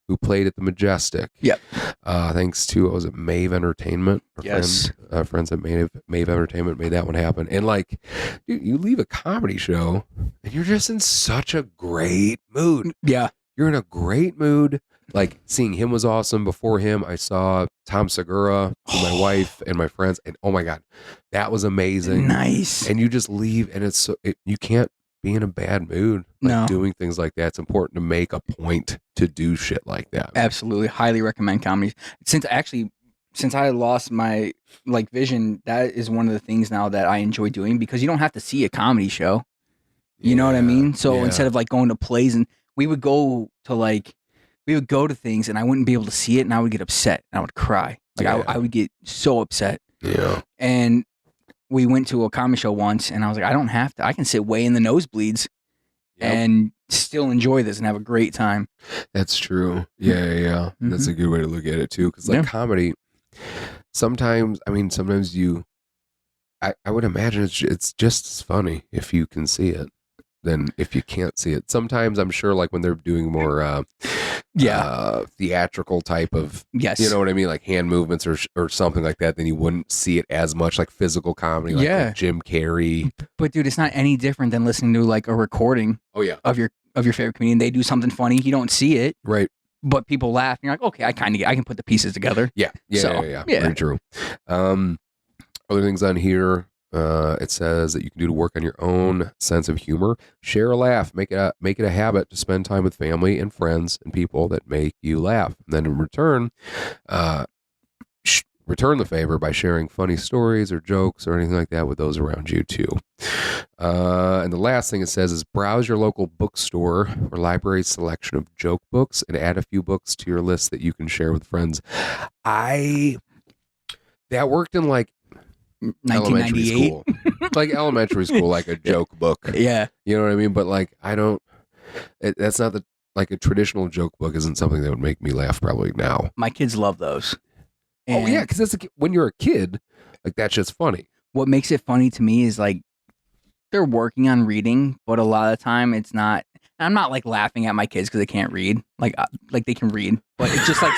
who played at the Majestic. Yep. Thanks to Mave Entertainment. Yes. Friends at Mave Entertainment made that one happen. And like, dude, you leave a comedy show and you're just in such a great mood. Yeah. You're in a great mood. Like, seeing him was awesome. Before him, I saw Tom Segura with my wife and my friends, and oh my god, that was amazing. Nice. And you just leave, and you can't be in a bad mood. Like, doing things like that. It's important to make a point to do shit like that. Absolutely, highly recommend comedy. Since I lost my vision, that is one of the things now that I enjoy doing, because you don't have to see a comedy show. You know what I mean? So instead of going to plays, and we would go to we would go to things and I wouldn't be able to see it and I would get upset and I would cry. Like I would get so upset. Yeah. And we went to a comedy show once and I was like, I don't have to. I can sit way in the nosebleeds and still enjoy this and have a great time. That's true. Yeah. That's a good way to look at it too. Because like comedy, sometimes you, I would imagine it's just as funny if you can see it than if you can't see it. Sometimes I'm sure like when they're doing more theatrical type of, you know what I mean, like hand movements or something like that, then you wouldn't see it as much, like physical comedy, like Jim Carrey. But dude, it's not any different than listening to like a recording of your favorite comedian. They do something funny, you don't see it, right? But people laugh and you're like, okay, I can put the pieces together. Yeah. Very true. Other things on here, it says that you can do to work on your own sense of humor. Share a laugh. Make it a habit to spend time with family and friends and people that make you laugh. And then in return, return the favor by sharing funny stories or jokes or anything like that with those around you too. And the last thing it says is browse your local bookstore or library selection of joke books and add a few books to your list that you can share with friends. That worked in like 1998, like elementary school, like a joke book. Yeah, you know what I mean. But like, that's not like a traditional joke book isn't something that would make me laugh probably now. My kids love those. And because when you're a kid, like that's just funny. What makes it funny to me is like they're working on reading, but a lot of the time it's not. I'm not like laughing at my kids because they can't read. Like they can read, but it's just like.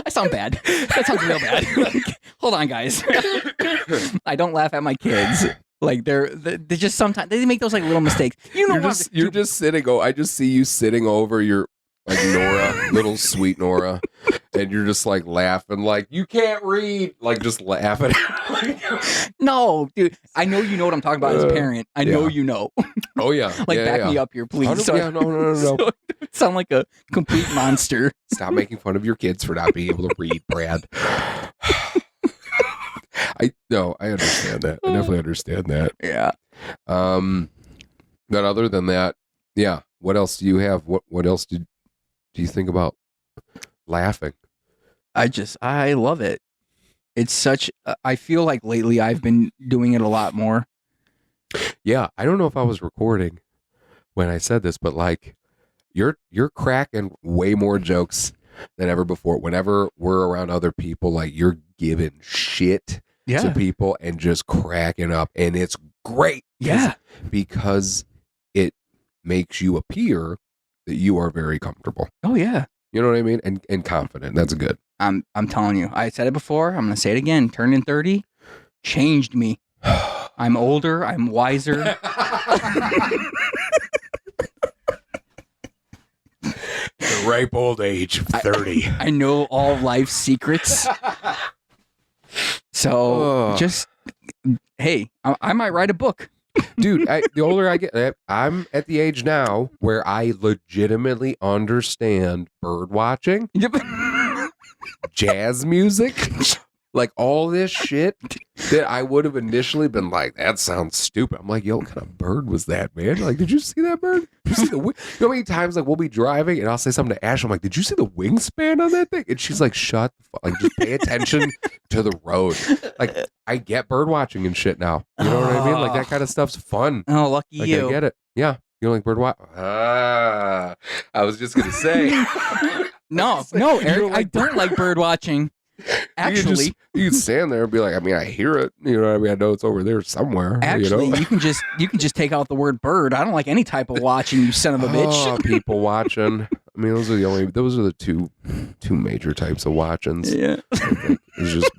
I sound bad. That sounds real bad. Like, hold on, guys. I don't laugh at my kids. Like they're just sometimes they make those like little mistakes. You know, you're just sitting. I just see you sitting over your like Nora, little sweet Nora, and you're just like laughing, like you can't read, like just laughing. No, dude, I know you know what I'm talking about as a parent. I know you know. Oh yeah, like back me up here, please. No. So, sound like a complete monster. Stop making fun of your kids for not being able to read, Brad. I understand that. I definitely understand that. Yeah. But other than that, yeah. What else do you have? What else do you think about laughing? I love it. It's such. I feel like lately I've been doing it a lot more. Yeah, I don't know if I was recording when I said this, but like, you're cracking way more jokes than ever before. Whenever we're around other people, like you're giving shit to people and just cracking up, and it's great. Yeah, because it makes you appear that you are very comfortable. Oh yeah, you know what I mean, and confident. That's good. I'm telling you. I said it before. I'm gonna say it again. Turning 30 changed me. I'm older. I'm wiser. The ripe old age of 30. I know all life's secrets. So just, hey, I might write a book. Dude, the older I get, I'm at the age now where I legitimately understand bird watching, jazz music, like all this shit that I would have initially been like, that sounds stupid. I'm like, yo, what kind of bird was that, man? Like, did you see that bird? Did you see the you know how many times like we'll be driving and I'll say something to Ash, I'm like, did you see the wingspan on that thing? And she's like, shut the fuck, like just pay attention to the road. Like, I get bird watching and shit now. You know what I mean? Like that kind of stuff's fun. Oh, lucky like, you. I get it. Yeah. You don't like bird watch? I was just gonna say. No, Eric, I don't like bird watching. Actually, you can stand there and be like, I mean, I hear it. You know what I mean? I know it's over there somewhere. Actually, you know? you can just take out the word bird. I don't like any type of watching, you son of a bitch. Oh, people watching. I mean, those are the two major types of watchings. Yeah. It's just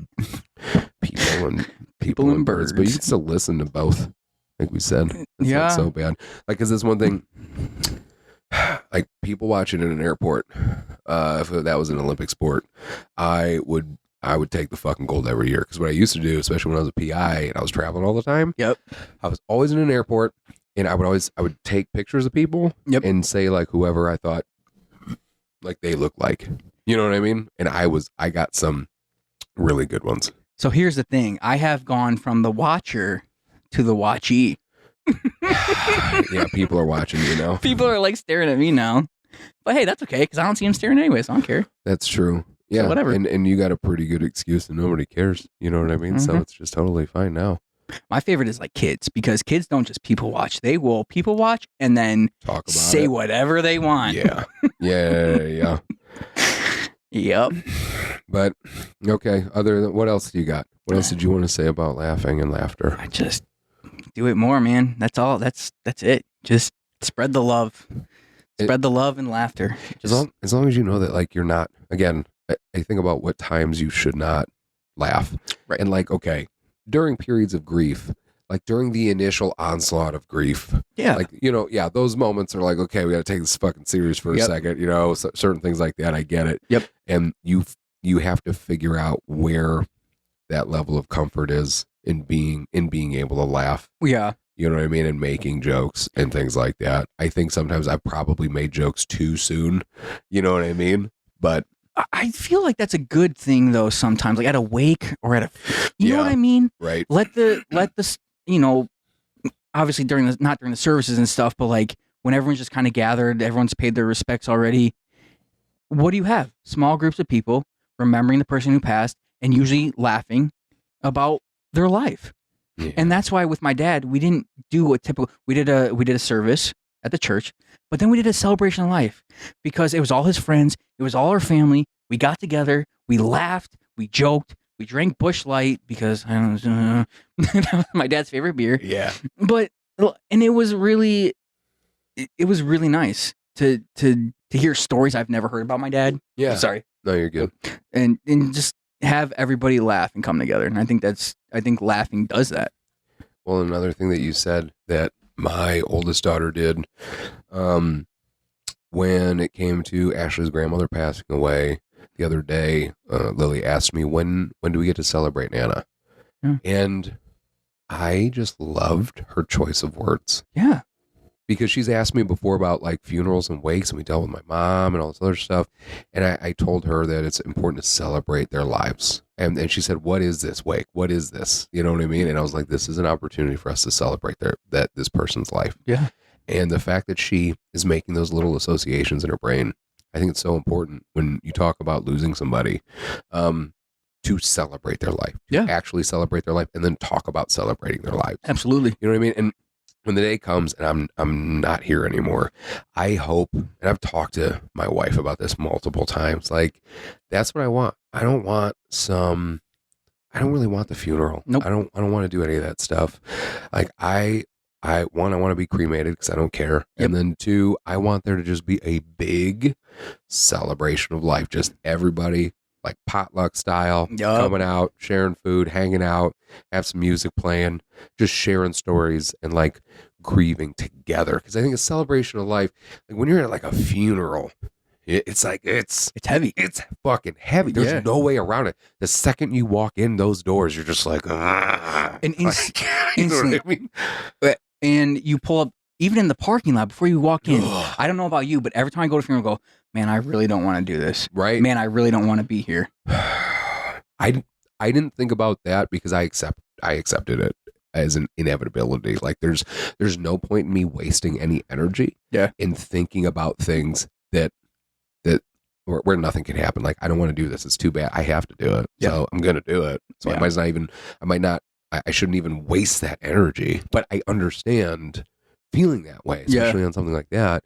people and birds. But you can still listen to both, like we said. It's not so bad. Like, because this one thing, like people watching in an airport, if that was an Olympic sport, I would take the fucking gold every year. Because what I used to do, especially when I was a PI and I was traveling all the time, I was always in an airport, and I would take pictures of people and say like whoever I thought like they look like, you know what I mean? And I got some really good ones. So here's the thing: I have gone from the watcher to the watchee. Yeah, people are watching you now. People are like staring at me now. But hey, that's okay because I don't see him staring anyway, so I don't care. That's true. Yeah, So whatever. And you got a pretty good excuse, and nobody cares. You know what I mean? So it's just totally fine now. My favorite is like kids because kids don't just people watch; they will people watch and then Talk about say whatever they want. Yeah, yeah. Yep. But okay. What else do you got? What else did you want to say about laughing and laughter? I just do it more, man. That's all. That's it. Just spread the love. Spread the love and laughter. As long as you know that, like, you're not. Again, I think about what times you should not laugh. Right. And like, okay, during periods of grief, like during the initial onslaught of grief. Yeah. Like, those moments are like, okay, we got to take this fucking serious for a second. Certain things like that. I get it. Yep. And you have to figure out where that level of comfort is in being able to laugh. Yeah. You know what I mean? And making jokes and things like that. I think sometimes I've probably made jokes too soon. You know what I mean? But I feel like that's a good thing though. Sometimes, like at a wake or at you know what I mean? Right. Let the obviously not during the services and stuff, but like when everyone's just kind of gathered, everyone's paid their respects already. What do you have? Small groups of people remembering the person who passed and usually laughing about their life. Yeah. And that's why with my dad, we didn't do a typical. We did a service at the church, but then we did a celebration of life because it was all his friends, it was all our family. We got together, we laughed, we joked, we drank Busch Light because that was my dad's favorite beer. Yeah, and it was really nice to hear stories I've never heard about my dad. Yeah, sorry. No, you're good. And just have everybody laugh and come together. And I think laughing does that. Well, another thing that you said that my oldest daughter did, when it came to Ashley's grandmother passing away the other day, Lily asked me, when do we get to celebrate Nana? Yeah. And I just loved her choice of words. Yeah. Because she's asked me before about like funerals and wakes, and we dealt with my mom and all this other stuff. And I told her that it's important to celebrate their lives. And she said, what is this wake? What is this? You know what I mean? And I was like, this is an opportunity for us to celebrate this person's life. Yeah. And the fact that she is making those little associations in her brain, I think it's so important when you talk about losing somebody, to celebrate their life. Yeah. Actually celebrate their life and then talk about celebrating their lives. Absolutely. You know what I mean? And when the day comes and I'm not here anymore, I hope, and I've talked to my wife about this multiple times, like, that's what I want. I don't really want the funeral. Nope. I don't want to do any of that stuff. Like, I want to be cremated because I don't care. Yep. And then 2, I want there to just be a big celebration of life. Just everybody, like potluck style, coming out, sharing food, hanging out, have some music playing, just sharing stories and like grieving together. Because I think a celebration of life, like when you're at like a funeral, it's like it's heavy. It's fucking heavy. There's no way around it. The second you walk in those doors, you're just like, and you know what I mean? And you pull up even in the parking lot before you walk in. I don't know about you, but every time I go to a funeral, I go, man, I really don't want to do this. Right. Man, I really don't want to be here. I didn't think about that because I accepted it as an inevitability. Like there's no point in me wasting any energy in thinking about things that where nothing can happen. Like, I don't want to do this. It's too bad. I have to do it. So I'm going to do it. So I shouldn't even waste that energy, but I understand feeling that way, especially on something like that.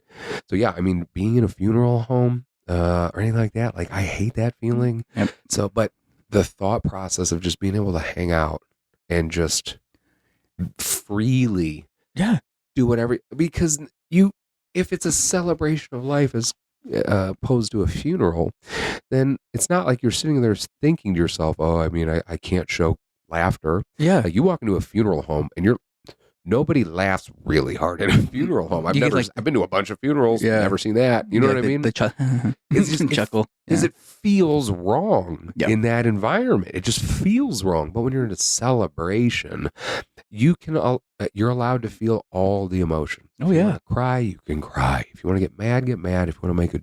So yeah, I mean, being in a funeral home, or anything like that, like I hate that feeling. Yep. So, but the thought process of just being able to hang out and just freely do whatever, because if it's a celebration of life as opposed to a funeral, then it's not like you're sitting there thinking to yourself, oh, I mean, I can't show laughter. Yeah. Like you walk into a funeral home and nobody laughs really hard at a funeral home. I've been to a bunch of funerals, never seen that. You know what I mean? It's just chuckle. Because it feels wrong in that environment. It just feels wrong. But when you're in a celebration, you're allowed to feel all the emotions. Oh, if you want to cry, you can cry. If you want to get mad, get mad. If you want to make a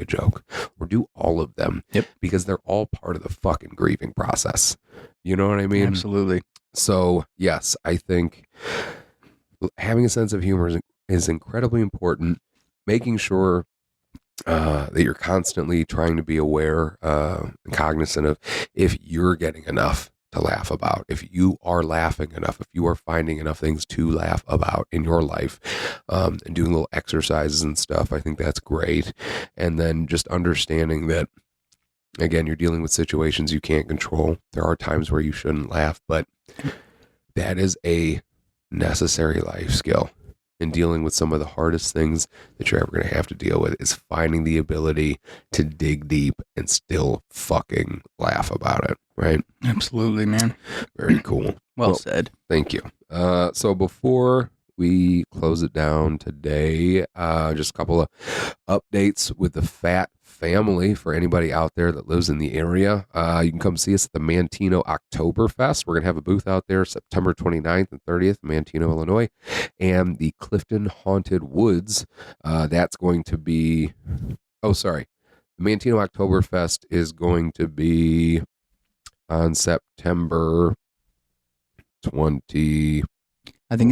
joke. Or do all of them. Yep. Because they're all part of the fucking grieving process. You know what I mean? Absolutely. So, yes, I think having a sense of humor is incredibly important. Making sure that you're constantly trying to be aware and cognizant of if you're getting enough to laugh about, if you are laughing enough, if you are finding enough things to laugh about in your life, and doing little exercises and stuff. I think that's great. And then just understanding that, again, you're dealing with situations you can't control. There are times where you shouldn't laugh, but that is a necessary life skill. In dealing with some of the hardest things that you're ever going to have to deal with is finding the ability to dig deep and still fucking laugh about it, right? Absolutely, man. Very cool. Well said. Thank you. So before we close it down today, just a couple of updates with the Fat Family for anybody out there that lives in the area. You can come see us at the Mantino Oktoberfest. We're going to have a booth out there September 29th and 30th, Mantino, Illinois. And the Clifton Haunted Woods, that's going to be... Oh, sorry. The Mantino Oktoberfest is going to be on September 20... I think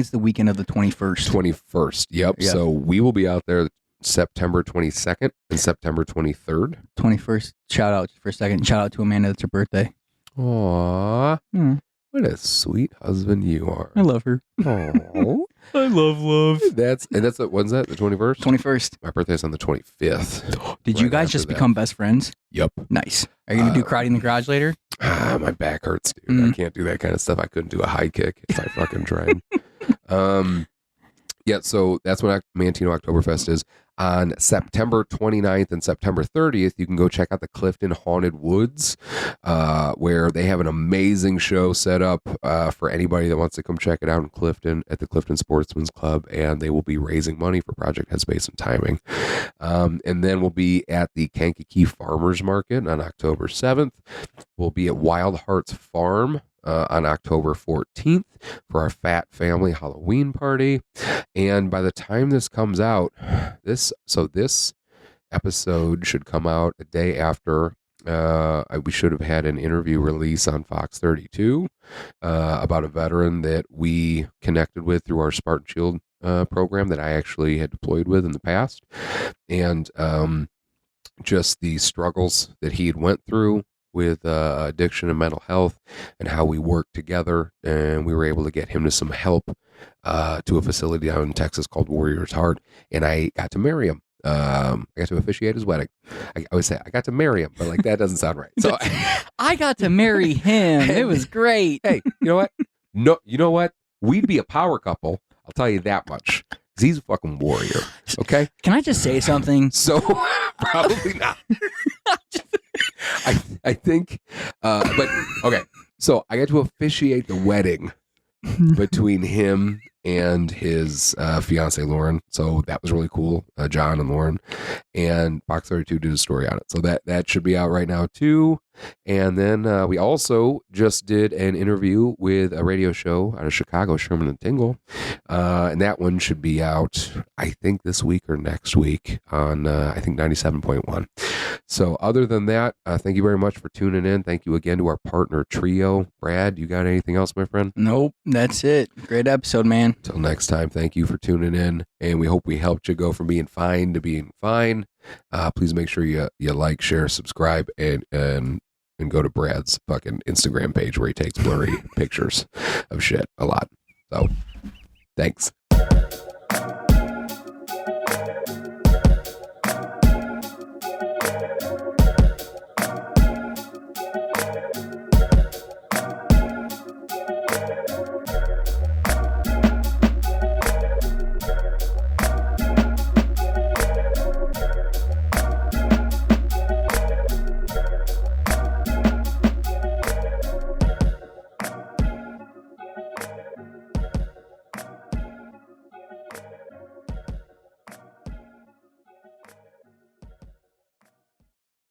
it's the weekend of the 21st. 21st. Yep. So we will be out there September 22nd and September 23rd. 21st. Shout out for a second. Shout out to Amanda. It's her birthday. Aww. What a sweet husband you are. I love her. Aww. I love. That's when's that? The 21st? 21st. My birthday's on the 25th. Did you guys just become best friends? Yep. Nice. Are you going to do karate in the garage later? My back hurts, dude. I can't do that kind of stuff. I couldn't do a high kick if I fucking tried. Yeah, so that's what Mantino Oktoberfest is. On September 29th and September 30th, you can go check out the Clifton Haunted Woods, where they have an amazing show set up for anybody that wants to come check it out in Clifton at the Clifton Sportsman's Club, and they will be raising money for Project Headspace and Timing. And then we'll be at the Kankakee Farmers Market on October 7th. We'll be at Wild Hearts Farm on October 14th for our Fat Family Halloween party. And by the time this comes out, this episode should come out a day after. We should have had an interview release on Fox 32 about a veteran that we connected with through our Spartan Shield program that I actually had deployed with in the past. And just the struggles that he had went through with addiction and mental health, and how we worked together, and we were able to get him to some help to a facility down in Texas called Warriors Heart, and I got to marry him. I got to officiate his wedding. I always say I got to marry him, but like that doesn't sound right. So I got to marry him. It was great. Hey, you know what? No, you know what? We'd be a power couple. I'll tell you that much. He's a fucking warrior. Okay. Can I just say something? So probably not. I think, but okay. So I got to officiate the wedding between him and his fiance Lauren. So that was really cool. John and Lauren, and Fox 32 did a story on it. So that should be out right now too. And then we also just did an interview with a radio show out of Chicago, Sherman and Tingle, and that one should be out, I think, this week or next week on I think 97.1. So other than that, thank you very much for tuning in. Thank you again to our partner Trio. Brad, you got anything else, my friend? Nope, that's it. Great episode, man. Till next time, thank you for tuning in, and we hope we helped you go from being fine to being fine. Please make sure you like, share, subscribe, and go to Brad's fucking Instagram page where he takes blurry pictures of shit a lot. So, thanks.